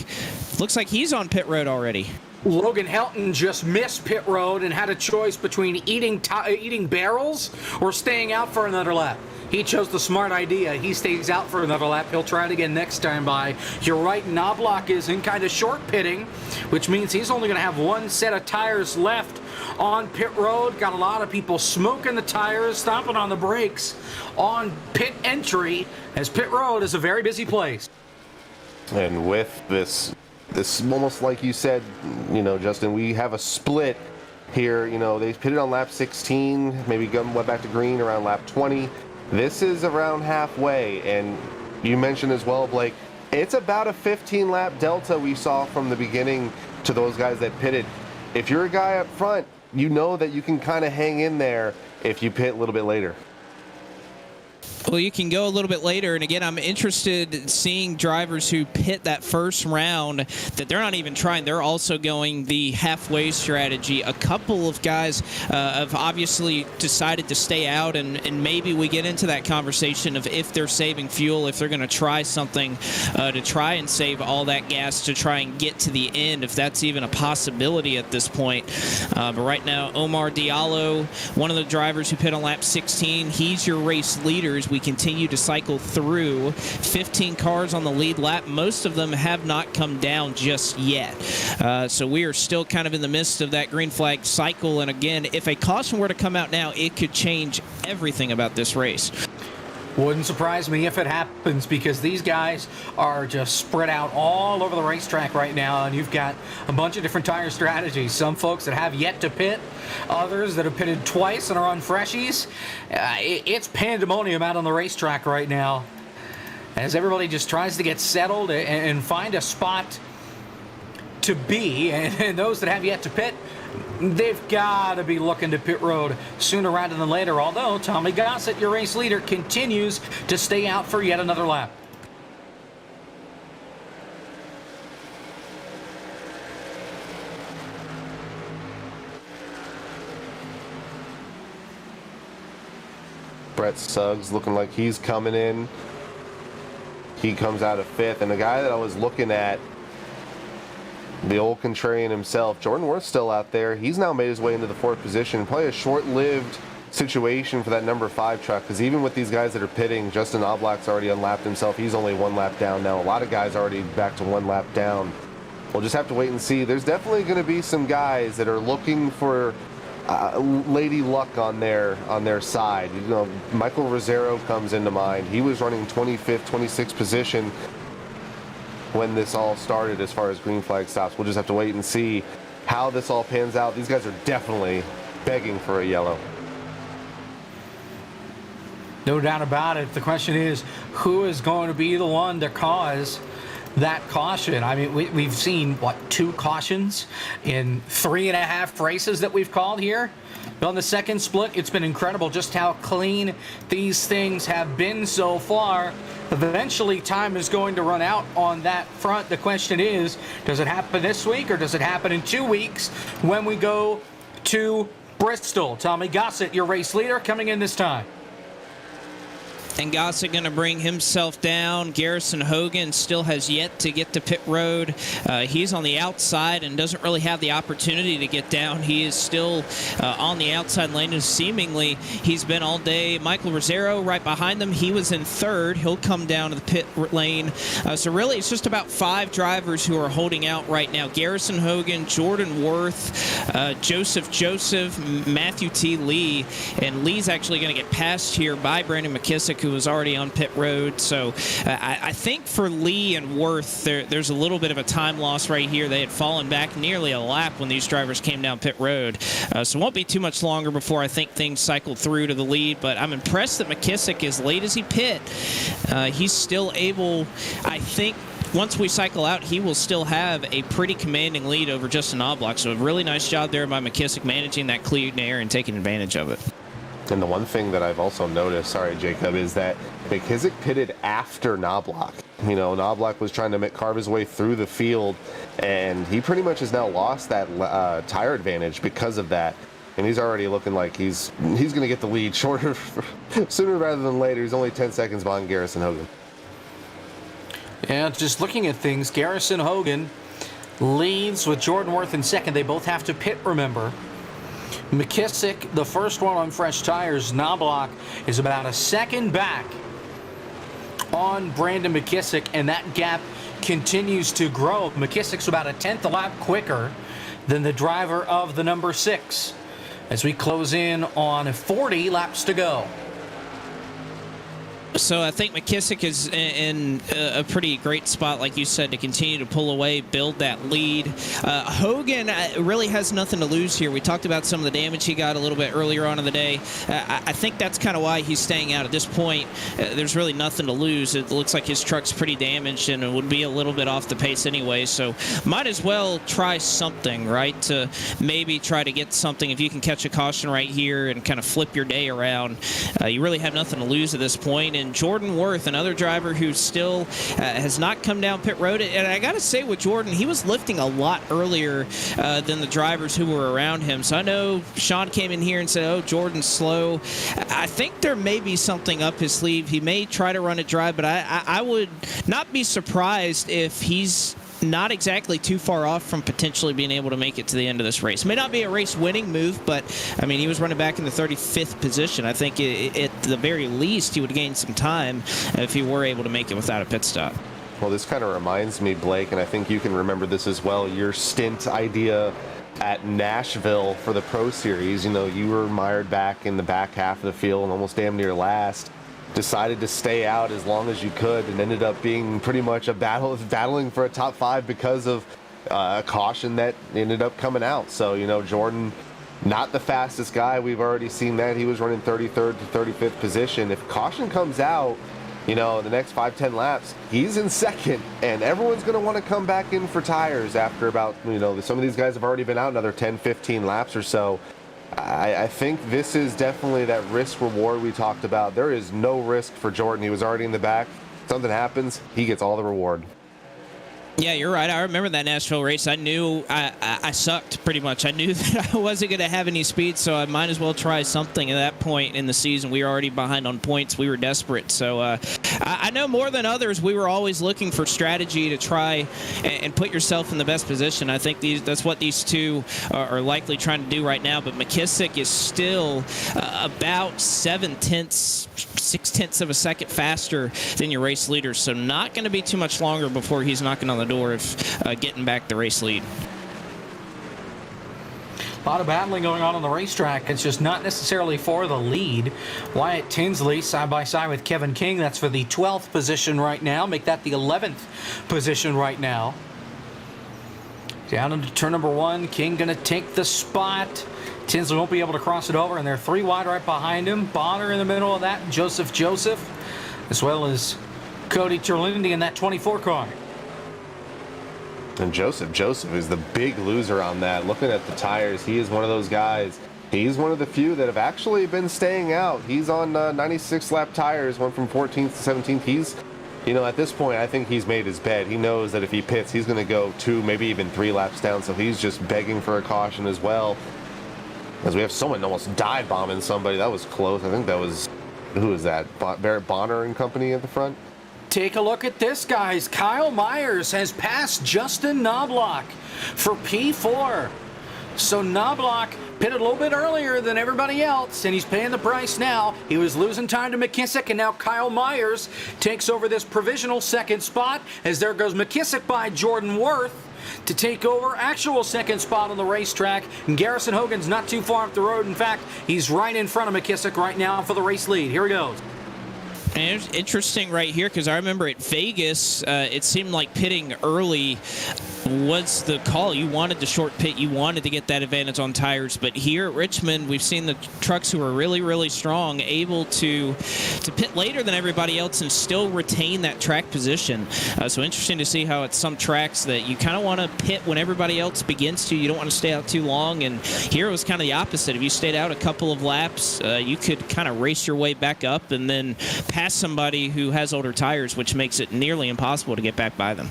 looks like he's on pit road already. Logan Helton just missed pit road and had a choice between eating barrels or staying out for another lap. He chose the smart idea. He stays out for another lap. He'll try it again next time by. You're right, Knobloch is in kind of short pitting, which means he's only going to have 1 set of tires left on pit road. Got a lot of people smoking the tires, stomping on the brakes on pit entry, as pit road is a very busy place. And with this almost like you said, Justin, we have a split here. They pitted on lap 16, maybe went back to green around lap 20. This is around halfway, and you mentioned as well, Blake, it's about a 15-lap delta we saw from the beginning to those guys that pitted. If you're a guy up front, you know that you can kind of hang in there if you pit a little bit later. Well, you can go a little bit later, and again, I'm interested in seeing drivers who pit that first round that they're not even trying. They're also going the halfway strategy. A couple of guys have obviously decided to stay out, and maybe we get into that conversation of if they're saving fuel, if they're going to try something to try and save all that gas to try and get to the end, if that's even a possibility at this point. But right now, Omar Diallo, one of the drivers who pit on lap 16, he's your race leader as we continue to cycle through 15 cars on the lead lap. Most of them have not come down just yet. So we are still kind of in the midst of that green flag cycle. And again, if a caution were to come out now, it could change everything about this race. Wouldn't surprise me if it happens, because these guys are just spread out all over the racetrack right now, and you've got a bunch of different tire strategies. Some folks that have yet to pit, others that have pitted twice and are on freshies. It's pandemonium out on the racetrack right now as everybody just tries to get settled and find a spot to be, and those that have yet to pit, they've got to be looking to pit road sooner rather than later, although Tommy Gossett, your race leader, continues to stay out for yet another lap. Brett Suggs looking like he's coming in. He comes out of 5th, and the guy that I was looking at, the old contrarian himself, Jordan Worth, still out there. He's now made his way into the 4th position. Probably a short-lived situation for that number 5 truck, because even with these guys that are pitting, Justin Oblak's already unlapped himself. He's only 1 lap down now. A lot of guys already back to 1 lap down. We'll just have to wait and see. There's definitely going to be some guys that are looking for lady luck on their side. You know, Michael Rosero comes into mind. He was running 25th, 26th position when this all started as far as green flag stops. We'll just have to wait and see how this all pans out. These guys are definitely begging for a yellow. No doubt about it. The question is, who is going to be the one to cause that caution? I mean, we've seen, what, 2 cautions in 3.5 races that we've called here? On the second split, it's been incredible just how clean these things have been so far. Eventually, time is going to run out on that front. The question is, does it happen this week, or does it happen in 2 weeks when we go to Bristol? Tommy Gossett, your race leader, coming in this time. And Gossett going to bring himself down. Garrison Hogan still has yet to get to pit road. He's on the outside and doesn't really have the opportunity to get down. He is still on the outside lane, and seemingly he's been all day. Michael Rosero right behind them. He was in 3rd. He'll come down to the pit lane. So really it's just about 5 drivers who are holding out right now. Garrison Hogan, Jordan Worth, Joseph, Matthew T. Lee. And Lee's actually going to get passed here by Brandon McKissick, who was already on pit road. So I think for Lee and Worth, there's a little bit of a time loss right here. They had fallen back nearly a lap when these drivers came down pit road. So it won't be too much longer before I think things cycle through to the lead. But I'm impressed that McKissick, as late as he pit, he's still able, I think, once we cycle out, he will still have a pretty commanding lead over Justin Oblak. So a really nice job there by McKissick managing that clean air and taking advantage of it. And the one thing that I've also noticed, sorry, Jacob, is that McKissick pitted after Knobloch. You know, Knobloch was trying to carve his way through the field, and he pretty much has now lost that tire advantage because of that. And he's already looking like he's going to get the lead sooner rather than later. He's only 10 seconds behind Garrison Hogan. Yeah, just looking at things, Garrison Hogan leads with Jordan Worth in 2nd. They both have to pit, remember. McKissick, the first one on fresh tires. Knobloch is about a 2nd back on Brandon McKissick, and that gap continues to grow. McKissick's about a 10th a lap quicker than the driver of the number 6 as we close in on 40 laps to go. So I think McKissick is in a pretty great spot, like you said, to continue to pull away, build that lead. Hogan really has nothing to lose here. We talked about some of the damage he got a little bit earlier on in the day. I think that's kind of why he's staying out at this point. There's really nothing to lose. It looks like his truck's pretty damaged and it would be a little bit off the pace anyway. So might as well try something, right? To maybe try to get something. If you can catch a caution right here and kind of flip your day around, you really have nothing to lose at this point. And Jordan Worth, another driver who still has not come down pit road. And I got to say with Jordan, he was lifting a lot earlier than the drivers who were around him. So I know Sean came in here and said, oh, Jordan's slow. I think there may be something up his sleeve. He may try to run it dry, but I would not be surprised if he's not exactly too far off from potentially being able to make it to the end of this race. May not be a race-winning move, but, I mean, he was running back in the 35th position. I think at the very least he would gain some time if he were able to make it without a pit stop. Well, this kind of reminds me, Blake, and I think you can remember this as well, your stint idea at Nashville for the Pro Series. You know, you were mired back in the back half of the field and almost damn near last. Decided to stay out as long as you could and ended up being pretty much battling for a top 5 because of a caution that ended up coming out. So, you know, Jordan, not the fastest guy. We've already seen that. He was running 33rd to 35th position. If caution comes out, you know, in the next 5-10 laps, he's in second, and everyone's going to want to come back in for tires after about, you know, some of these guys have already been out another 10-15 laps or so. I think this is definitely that risk reward we talked about. There is no risk for Jordan. He was already in the back. Something happens, he gets all the reward. Yeah, you're right. I remember that Nashville race. I knew I sucked pretty much. I knew that I wasn't going to have any speed, so I might as well try something. At that point in the season, we were already behind on points. We were desperate. So I know more than others, we were always looking for strategy to try and put yourself in the best position. I think that's what these two are likely trying to do right now. But McKissick is still about 6/10 of a second faster than your race leader. So not going to be too much longer before he's knocking on the door of getting back the race lead. A lot of battling going on the racetrack. It's just not necessarily for the lead. Wyatt Tinsley side by side with Kevin King. That's for the 12th position right now. Make that the 11th position right now. Down into turn number 1. King going to take the spot. Tinsley won't be able to cross it over, and they're 3 wide right behind him. Bonner in the middle of that. Joseph, as well as Cody Terlindi in that 24 car. And Joseph is the big loser on that. Looking at the tires, he is one of those guys. He's one of the few that have actually been staying out. He's on 96 lap tires, went from 14th to 17th. He's, you know, at this point, I think he's made his bed. He knows that if he pits, he's going to go 2, maybe even 3 laps down. So he's just begging for a caution as well. As we have someone almost dive bombing somebody. That was close. I think that was, who is that? Barrett Bonner and company at the front. Take a look at this, guys. Kyle Myers has passed Justin Knobloch for P4. So Knobloch pitted a little bit earlier than everybody else, and he's paying the price now. He was losing time to McKissick, and now Kyle Myers takes over this provisional second spot, as there goes McKissick by Jordan Worth to take over actual second spot on the racetrack. And Garrison Hogan's not too far up the road. In fact, he's right in front of McKissick right now for the race lead. Here he goes. And it's interesting right here because I remember at Vegas, it seemed like pitting early was the call. You wanted the short pit. You wanted to get that advantage on tires. But here at Richmond, we've seen the trucks who are really, really strong able to pit later than everybody else and still retain that track position. So interesting to see how at some tracks that you kind of want to pit when everybody else begins to. You don't want to stay out too long. And here it was kind of the opposite. If you stayed out a couple of laps, you could kind of race your way back up and then pass somebody who has older tires, which makes it nearly impossible to get back by them.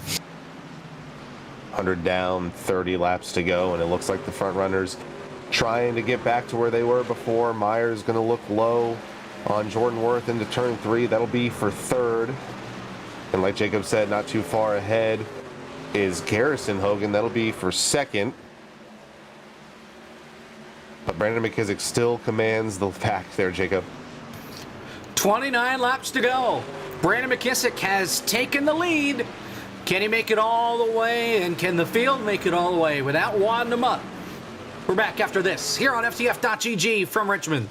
100 down, 30 laps to go, and it looks like the front runners trying to get back to where they were before. Myers going to look low on Jordan Worth into turn 3. That'll be for third. And like Jacob said, not too far ahead is Garrison Hogan. That'll be for second. But Brandon McKissick still commands the pack there, Jacob. 29 laps to go. Brandon McKissick has taken the lead. Can he make it all the way, and can the field make it all the way without wadding him up? We're back after this here on FTF.GG from Richmond.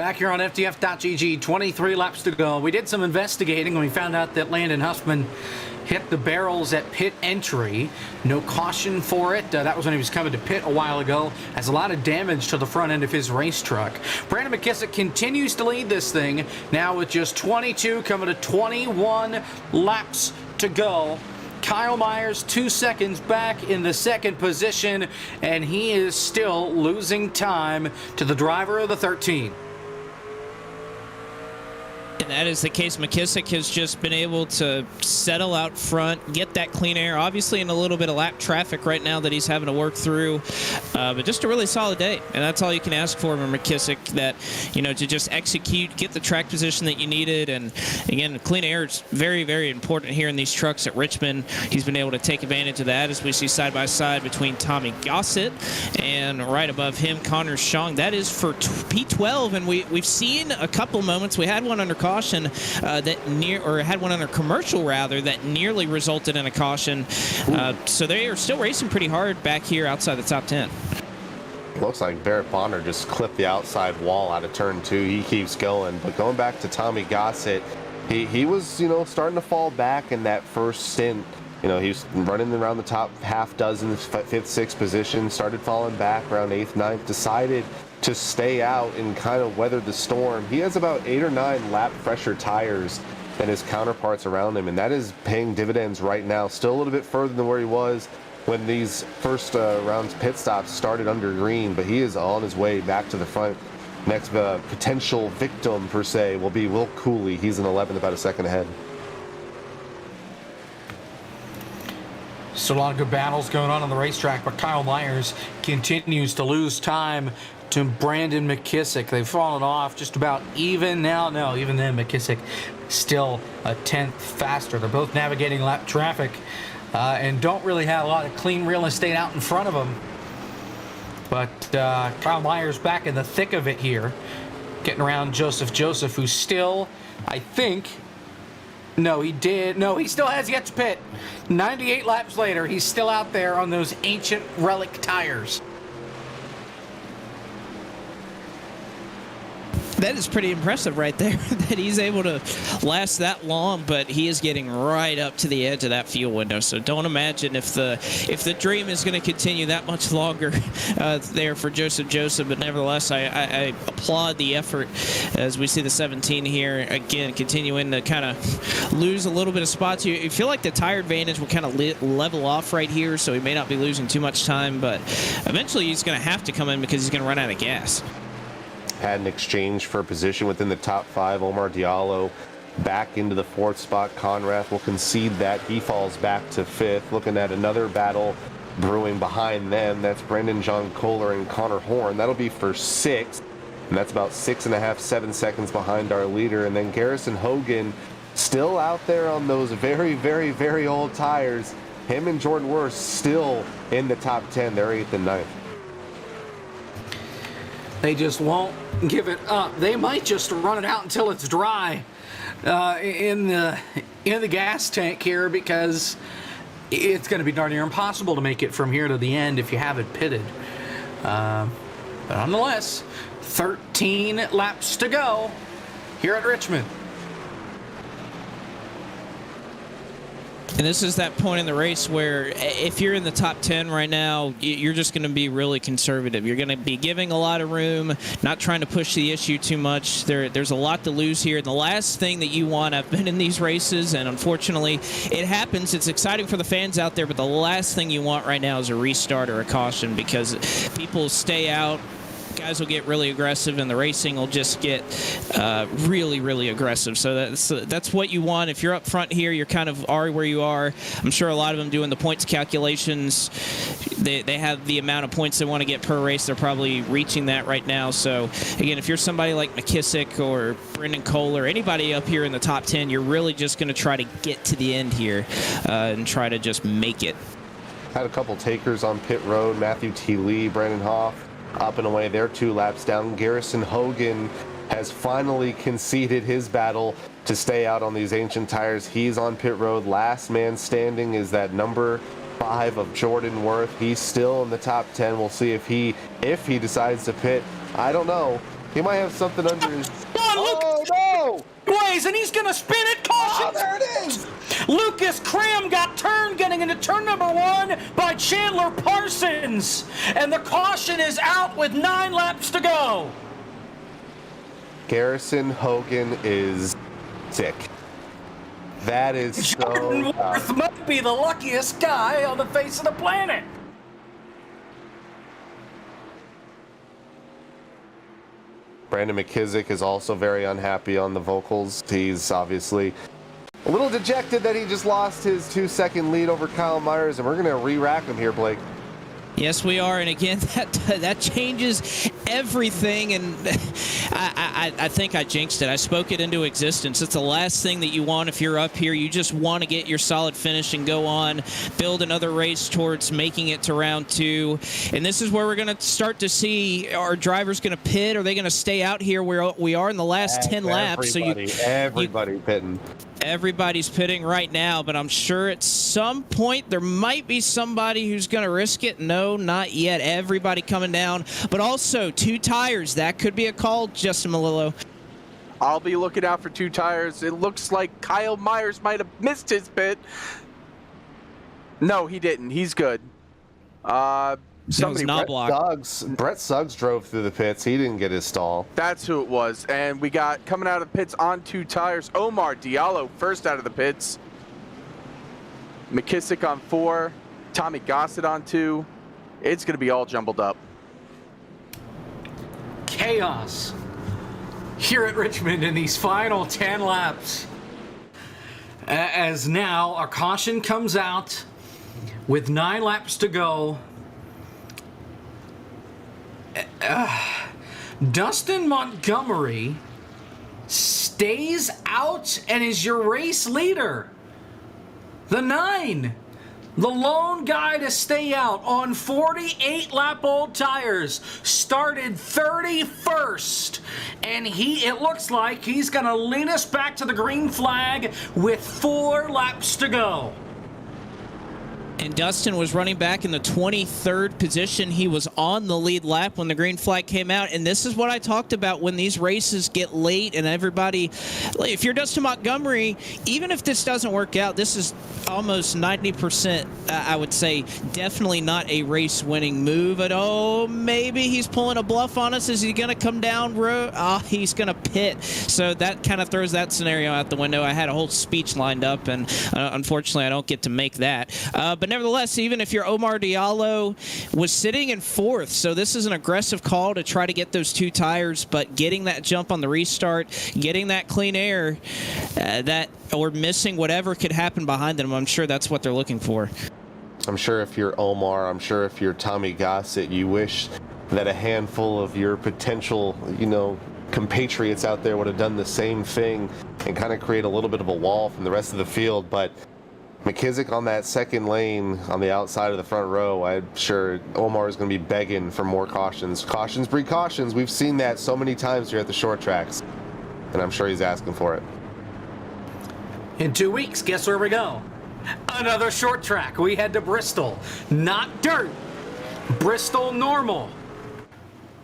Back here on FTF.GG, 23 laps to go. We did some investigating and we found out that Landon Huffman hit the barrels at pit entry. No caution for it. That was when he was coming to pit a while ago. Has a lot of damage to the front end of his race truck. Brandon McKissick continues to lead this thing, now with just 22, coming to 21 laps to go. Kyle Myers 2 seconds back in the second position, and he is still losing time to the driver of the 13. And that is the case. McKissick has just been able to settle out front, get that clean air. Obviously in a little bit of lap traffic right now that he's having to work through. But just a really solid day. And that's all you can ask for from McKissick, that, you know, to just execute, get the track position that you needed. And again, clean air is very, very important here in these trucks at Richmond. He's been able to take advantage of that, as we see side by side between Tommy Gossett and right above him, Connor Shong. That is for P12. And we've seen a couple moments. We had one under caution had one under commercial rather, that nearly resulted in a caution. So they are still racing pretty hard back here outside the top 10. Looks like Barrett Bonner just clipped the outside wall out of turn 2. He keeps going. But going back to Tommy Gossett, he was, you know, starting to fall back in that first stint. You know, he was running around the top half dozen, 5th, 6th position, started falling back around 8th, 9th, decided to stay out and kind of weather the storm. He has about 8 or 9 lap fresher tires than his counterparts around him, and that is paying dividends right now. Still a little bit further than where he was when these first rounds pit stops started under green, but he is on his way back to the front. Next potential victim, per se, will be Will Cooley. He's in 11th, about a second ahead. So a lot of good battles going on the racetrack, but Kyle Myers continues to lose time to Brandon McKissick. They've fallen off just about even now. No, even then, McKissick still a 10th faster. They're both navigating lap traffic and don't really have a lot of clean real estate out in front of them. But Kyle Myers back in the thick of it here, getting around Joseph, who's still, I think, he still has yet to pit. 98 laps later, he's still out there on those ancient relic tires. That is pretty impressive right there, that he's able to last that long, but he is getting right up to the edge of that fuel window. So don't imagine if the dream is going to continue that much longer there for Joseph. But nevertheless, I applaud the effort as we see the 17 here again continuing to kind of lose a little bit of spots. You feel like the tire advantage will kind of level off right here, so he may not be losing too much time, but eventually he's going to have to come in because he's going to run out of gas. Had an exchange for position within the top 5. Omar Diallo back into the 4th spot. Conrath will concede that. He falls back to 5th. Looking at another battle brewing behind them. That's Brendan John Kohler and Connor Horn. That'll be for 6th. And that's about 6.5, 7 seconds behind our leader. And then Garrison Hogan still out there on those very, very, very old tires. Him and Jordan Worth still in the top 10. They're 8th and 9th. They just won't give it up. They might just run it out until it's dry in the gas tank here, because it's going to be darn near impossible to make it from here to the end if you haven't pitted. But nonetheless, 13 laps to go here at Richmond. And this is that point in the race where if you're in the top 10 right now, you're just going to be really conservative. You're going to be giving a lot of room, not trying to push the issue too much. There's a lot to lose here. And the last thing that you want, I've been in these races, and unfortunately it happens. It's exciting for the fans out there, but the last thing you want right now is a restart or a caution, because people stay out. Guys will get really aggressive, and the racing will just get really, really aggressive. So that's what you want. If you're up front here, you're kind of are where you are. I'm sure a lot of them doing the points calculations. They have the amount of points they want to get per race. They're probably reaching that right now. So, again, if you're somebody like McKissick or Brendan Kohler, anybody up here in the top 10, you're really just going to try to get to the end here and try to just make it. Had a couple takers on pit road. Matthew T. Lee, Brandon Hoff up and away. They're 2 laps down. Garrison Hogan has finally conceded his battle to stay out on these ancient tires. He's on pit road. Last man standing is that number 5 of Jordan Worth. He's still in the top 10. We'll see if he decides to pit. I don't know. He might have something under his... Oh, Oh, no! ways, and he's going to spin it. Caution! Oh, there it is! Lucas Cram got turned getting into turn number 1 by Chandler Parsons. And the caution is out with 9 laps to go. Garrison Hogan is sick. That is Jordan so... Worth might be the luckiest guy on the face of the planet. Brandon McKissick is also very unhappy on the vocals. He's obviously a little dejected that he just lost his 2-second lead over Kyle Myers, and we're going to re-rack him here, Blake. Yes, we are, and again, that changes everything, and I think I jinxed it. I spoke it into existence. It's the last thing that you want if you're up here. You just want to get your solid finish and go on, build another race towards making it to round 2, and this is where we're going to start to see, are drivers going to pit? Are they going to stay out here where we are in the last 10 laps? Everybody pitting. Everybody's pitting right now, but I'm sure at some point there might be somebody who's going to risk it. No, not yet. Everybody coming down, but also 2 tires. That could be a call, Justin Malillo. I'll be looking out for 2 tires. It looks like Kyle Myers might have missed his pit. No, he didn't. He's good. Somebody, Brett Suggs drove through the pits. He didn't get his stall. That's who it was. And we got coming out of the pits on 2 tires. Omar Diallo first out of the pits. McKissick on 4. Tommy Gossett on 2. It's going to be all jumbled up. Chaos here at Richmond in these final 10 laps. As now our caution comes out with 9 laps to go. Dustin Montgomery stays out and is your race leader. The 9, the lone guy to stay out on 48-lap-old tires, started 31st, and it looks like he's going to lead us back to the green flag with 4 laps to go. And Dustin was running back in the 23rd position. He was on the lead lap when the green flag came out. And this is what I talked about when these races get late and everybody, if you're Dustin Montgomery, even if this doesn't work out, this is almost 90%, I would say, definitely not a race-winning move. But, maybe he's pulling a bluff on us. Is he going to come down road? He's going to pit. So that kind of throws that scenario out the window. I had a whole speech lined up, and unfortunately I don't get to make that. But nevertheless, even if your Omar Diallo was sitting in 4th, so this is an aggressive call to try to get those 2 tires, but getting that jump on the restart, getting that clean air, or missing whatever could happen behind them, I'm sure that's what they're looking for. I'm sure if you're Omar, I'm sure if you're Tommy Gossett, you wish that a handful of your potential, compatriots out there would have done the same thing and kind of create a little bit of a wall from the rest of the field, but McKissick on that second lane on the outside of the front row, I'm sure Omar is going to be begging for more cautions. Cautions breed cautions. We've seen that so many times here at the short tracks, and I'm sure he's asking for it. In 2 weeks, guess where we go? Another short track. We head to Bristol. Not dirt. Bristol normal.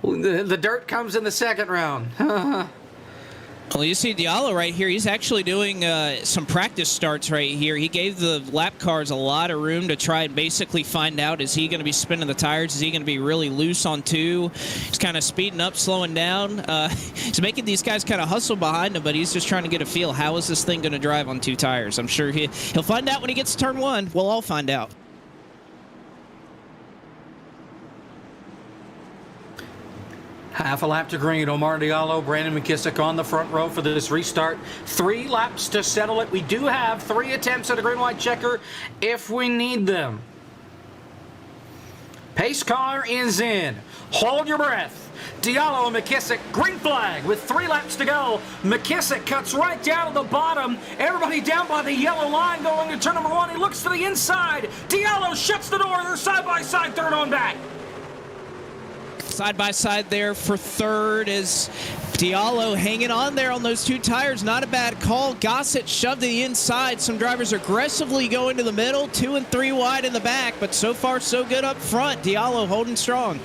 The dirt comes in the second round. Well, you see Diallo right here. He's actually doing some practice starts right here. He gave the lap cars a lot of room to try and basically find out, is he going to be spinning the tires? Is he going to be really loose on 2? He's kind of speeding up, slowing down. He's making these guys kind of hustle behind him, but he's just trying to get a feel. How is this thing going to drive on 2 tires? I'm sure he'll find out when he gets to turn 1. We'll all find out. Half a lap to green. Omar Diallo, Brandon McKissick on the front row for this restart. 3 laps to settle it. We do have 3 attempts at a green-white checker if we need them. Pace car is in. Hold your breath. Diallo and McKissick, green flag with 3 laps to go. McKissick cuts right down to the bottom. Everybody down by the yellow line going to turn number 1. He looks to the inside. Diallo shuts the door. They're side by side, third on back. Side by side there for 3rd is Diallo hanging on there on those 2 tires. Not a bad call. Gossett shoved to the inside. Some drivers aggressively going to the middle. 2 and 3 wide in the back, but so far so good up front. Diallo holding strong.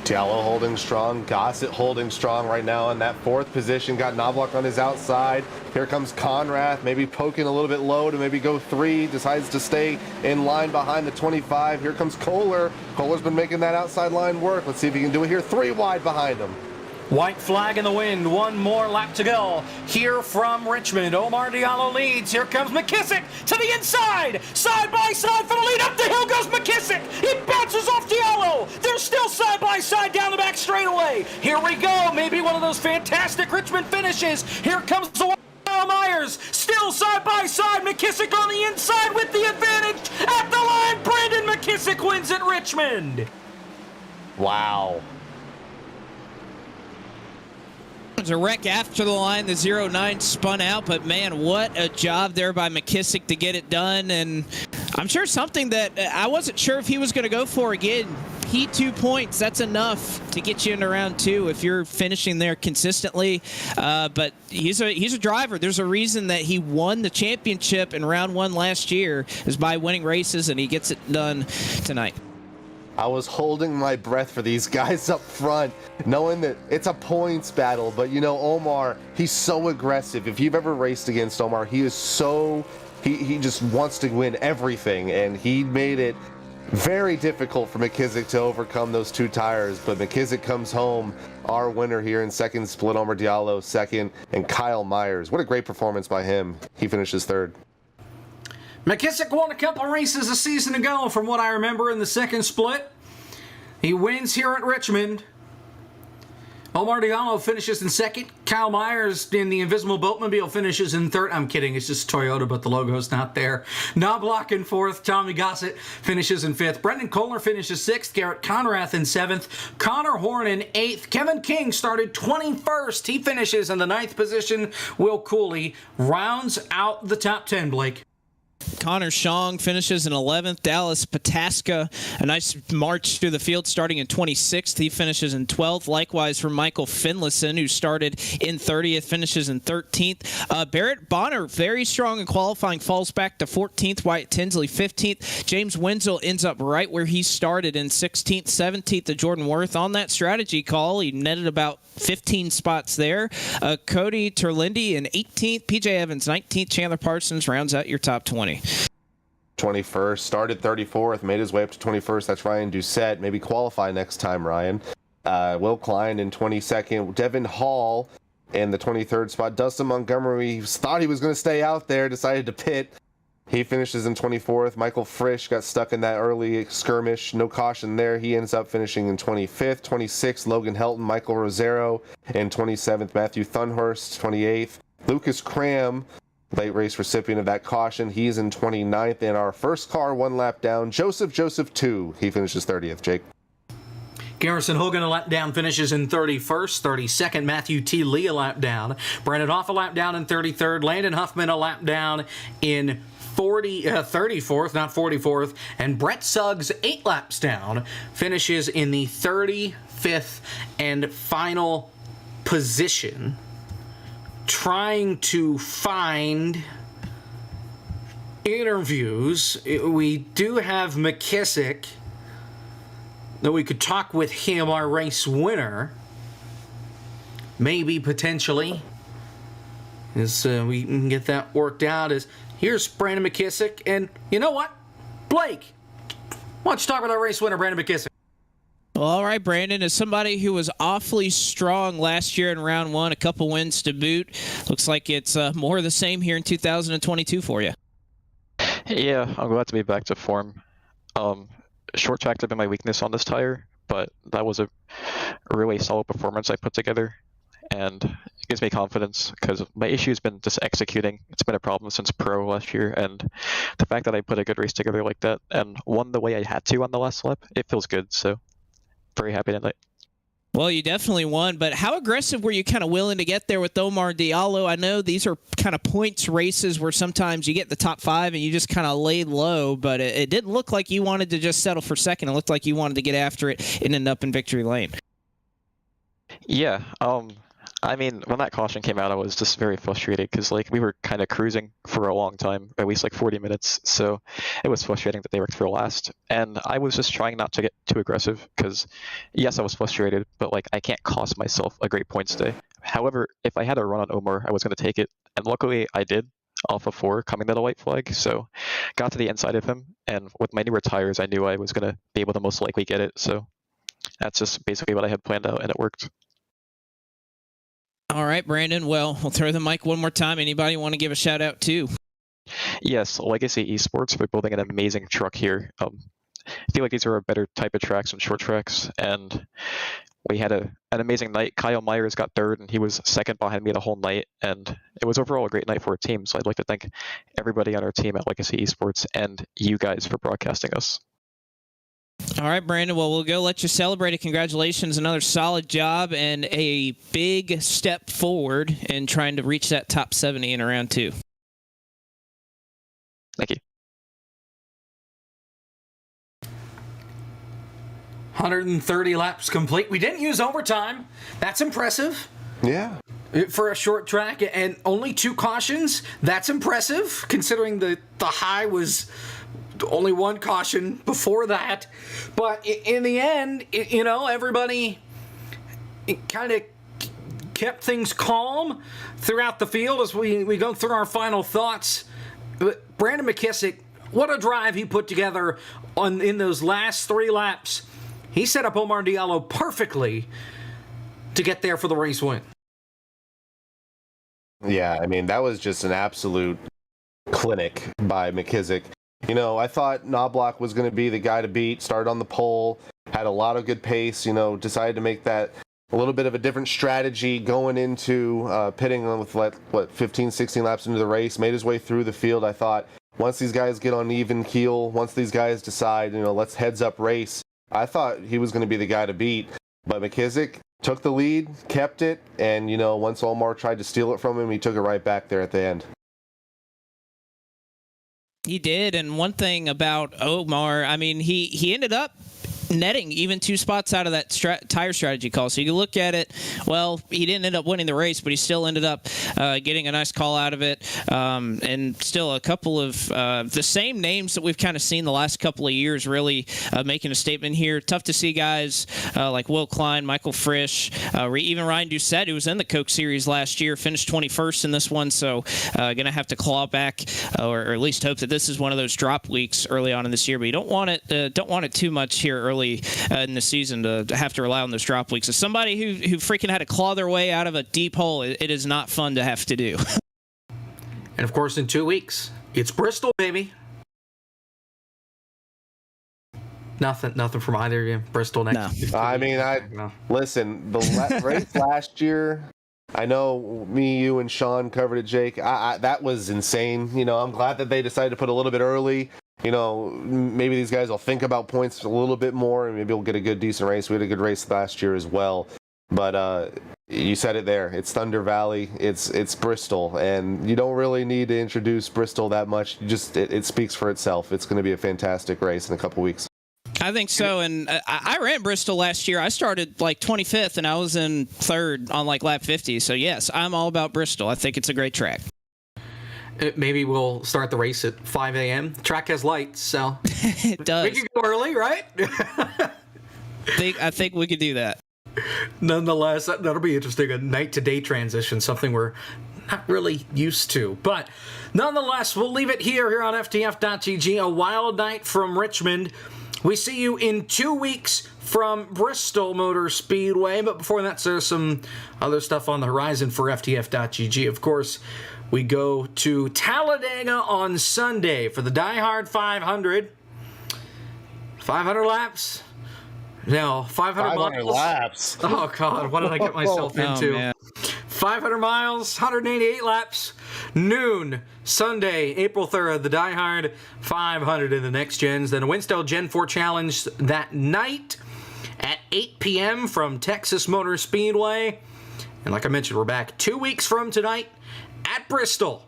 Diallo holding strong, Gossett holding strong right now in that fourth position. Got Knobloch on his outside. Here comes Conrath, maybe poking a little bit low to maybe go 3. Decides to stay in line behind the 25. Here comes Kohler. Kohler's been making that outside line work. Let's see if he can do it here. 3 wide behind him. White flag in the wind. One more lap to go. Here from Richmond, Omar Diallo leads. Here comes McKissick to the inside. Side by side for the lead. Up the hill goes McKissick. He bounces off Diallo. They're still side by side down the back straightaway. Here we go. Maybe one of those fantastic Richmond finishes. Here comes the Myers. Still side by side. McKissick on the inside with the advantage. At the line, Brandon McKissick wins at Richmond. Wow. It was a wreck after the line. The 09 spun out, but man, what a job there by McKissick to get it done. And I'm sure something that I wasn't sure if he was going to go for again. Heat 2 points, that's enough to get you into round 2 if you're finishing there consistently. But he's a driver. There's a reason that he won the championship in round 1 last year, is by winning races, and he gets it done tonight. I was holding my breath for these guys up front, knowing that it's a points battle. But, you know, Omar, he's so aggressive. If you've ever raced against Omar, he is so... He just wants to win everything, and he made it very difficult for McKissick to overcome those 2 tires. But McKissick comes home, our winner here in second split. Omar Diallo second, and Kyle Myers. What a great performance by him. He finishes third. McKissick won a couple races a season ago, from what I remember, in the second split. He wins here at Richmond. Omar Diallo finishes in second. Kyle Myers in the Invisible Boatmobile finishes in third. I'm kidding, it's just Toyota, but the logo's not there. Knobloch in fourth. Tommy Gossett finishes in fifth. Brendan Kohler finishes sixth. Garrett Conrath in seventh. Connor Horn in eighth. Kevin King started 21st. He finishes in the ninth position. Will Cooley rounds out the top 10, Blake. Connor Shong finishes in 11th. Dallas Pataska, a nice march through the field starting in 26th. He finishes in 12th. Likewise for Michael Finlayson, who started in 30th, finishes in 13th. Barrett Bonner, very strong in qualifying, falls back to 14th. Wyatt Tinsley, 15th. James Wenzel ends up right where he started in 16th. 17th to Jordan Worth on that strategy call. He netted about 15 spots there. Cody Terlindi in 18th. PJ Evans, 19th. Chandler Parsons rounds out your top 20. 21st, started 34th, made his way up to 21st. That's Ryan Doucette. Maybe qualify next time, Ryan. Will Klein in 22nd. Devin Hall in the 23rd spot. Dustin Montgomery thought he was going to stay out there, decided to pit. He finishes in 24th. Michael Frisch got stuck in that early skirmish. No caution there. He ends up finishing in 25th. 26th, Logan Helton. Michael Rosero in 27th. Matthew Thunhurst, 28th. Lucas Cram, late race recipient of that caution. He's in 29th. And our first car, 1 lap down, Joseph 2. He finishes 30th. Jake. Garrison Hogan a lap down, finishes in 31st. 32nd, Matthew T. Lee a lap down. Brandon Hoff a lap down in 33rd. Landon Huffman a lap down in 34th, not 44th. And Brett Suggs 8 laps down, finishes in the 35th and final position. Trying to find interviews. We do have McKissick, that we could talk with him, our race winner. Maybe, potentially. As we can get that worked out. Here's Brandon McKissick. And you know what? Blake, why don't you talk with our race winner, Brandon McKissick? Well, all right, Brandon, as somebody who was awfully strong last year in round 1, a couple wins to boot, looks like it's more of the same here in 2022 for you. Yeah, I'm glad to be back to form. Short tracks have been my weakness on this tire, but that was a really solid performance I put together, and it gives me confidence because my issue has been just executing. It's been a problem since Pro last year, and the fact that I put a good race together like that and won the way I had to on the last lap, it feels good, so very happy tonight. Well, you definitely won, but how aggressive were you kind of willing to get there with Omar Diallo? I know these are kind of points races where sometimes you get the top 5 and you just kind of laid low, but it didn't look like you wanted to just settle for second. It looked like you wanted to get after it and end up in victory lane. Yeah, I mean, when that caution came out, I was just very frustrated because like we were kind of cruising for a long time, at least like 40 minutes. So it was frustrating that they were for last, and I was just trying not to get too aggressive because, yes, I was frustrated, but like I can't cost myself a great points day. However, if I had a run on Omar, I was going to take it, and luckily I did off of 4 coming to the white flag. So got to the inside of him, and with my newer tires, I knew I was going to be able to most likely get it. So that's just basically what I had planned out, and it worked. All right, Brandon. Well, we'll throw the mic one more time. Anybody want to give a shout out to? Yes, Legacy Esports. We're building an amazing truck here. I feel like these are a better type of tracks than short tracks, and we had an amazing night. Kyle Myers got third, and he was second behind me the whole night, and it was overall a great night for our team. So I'd like to thank everybody on our team at Legacy Esports and you guys for broadcasting us. All right, Brandon. Well, we'll go let you celebrate it. Congratulations. Another solid job and a big step forward in trying to reach that top 70 in round 2. Thank you. 130 laps complete. We didn't use overtime. That's impressive. Yeah. For a short track, and only 2 cautions. That's impressive, considering the high was only 1 caution before that. But in the end, everybody kind of kept things calm throughout the field as we go through our final thoughts. But Brandon McKissick, what a drive he put together in those last 3 laps. He set up Omar Diallo perfectly to get there for the race win. Yeah, I mean, that was just an absolute clinic by McKissick. I thought Knobloch was going to be the guy to beat, started on the pole, had a lot of good pace, decided to make that a little bit of a different strategy going into pitting with, 15, 16 laps into the race, made his way through the field. I thought once these guys get on even keel, once these guys decide, let's heads up race, I thought he was going to be the guy to beat. But McKissick took the lead, kept it, and, once Omar tried to steal it from him, he took it right back there at the end. He did, and one thing about Omar, I mean, he ended up netting even 2 spots out of that tire strategy call. So you look at it, well, he didn't end up winning the race, but he still ended up getting a nice call out of it. And still a couple of the same names that we've kind of seen the last couple of years really making a statement here. Tough to see guys like Will Klein, Michael Frisch, even Ryan Doucette, who was in the Coke Series last year, finished 21st in this one. So going to have to claw back, or at least hope that this is one of those drop weeks early on in this year. But you don't want it too much here early in the season to have to rely on those drop weeks. As somebody who freaking had to claw their way out of a deep hole, it is not fun to have to do. And of course, in 2 weeks, it's Bristol, baby. Nothing from either of you. Bristol next. No. I mean, listen, the race last year, I know me, you, and Sean covered it, Jake. That was insane. I'm glad that they decided to put a little bit early. Maybe these guys will think about points a little bit more, and maybe we'll get a good, decent race. We had a good race last year as well. But you said it there. It's Thunder Valley. It's Bristol, and you don't really need to introduce Bristol that much. It speaks for itself. It's going to be a fantastic race in a couple weeks. I think so, and I ran Bristol last year. I started like 25th, and I was in 3rd on like lap 50. So yes, I'm all about Bristol. I think it's a great track. Maybe we'll start the race at 5 a.m. The track has lights, so it does. We can go early, right? I think we could do that. Nonetheless, that'll be interesting. A night-to-day transition, something we're not really used to. But nonetheless, we'll leave it here on FTF.GG. A wild night from Richmond. We see you in 2 weeks from Bristol Motor Speedway. But before that, there's some other stuff on the horizon for FTF.GG. Of course, we go to Talladega on Sunday for the Die Hard 500. 500 laps? No, 500 miles. Laps. Oh, God, what did I get myself into? Man. 500 miles, 188 laps, noon, Sunday, April 3rd, the Die Hard 500 in the Next Gens. Then a Winstell Gen 4 Challenge that night at 8 p.m. from Texas Motor Speedway. And like I mentioned, we're back 2 weeks from tonight at Bristol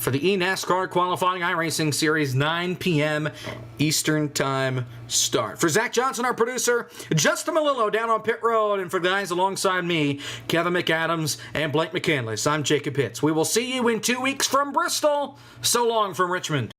for the eNASCAR qualifying iRacing series, 9 p.m. Eastern Time start. For Zach Johnson, our producer, Justin Malillo down on pit road, and for guys alongside me, Kevin McAdams and Blake McCandless, I'm Jacob Pitts. We will see you in 2 weeks from Bristol. So long from Richmond.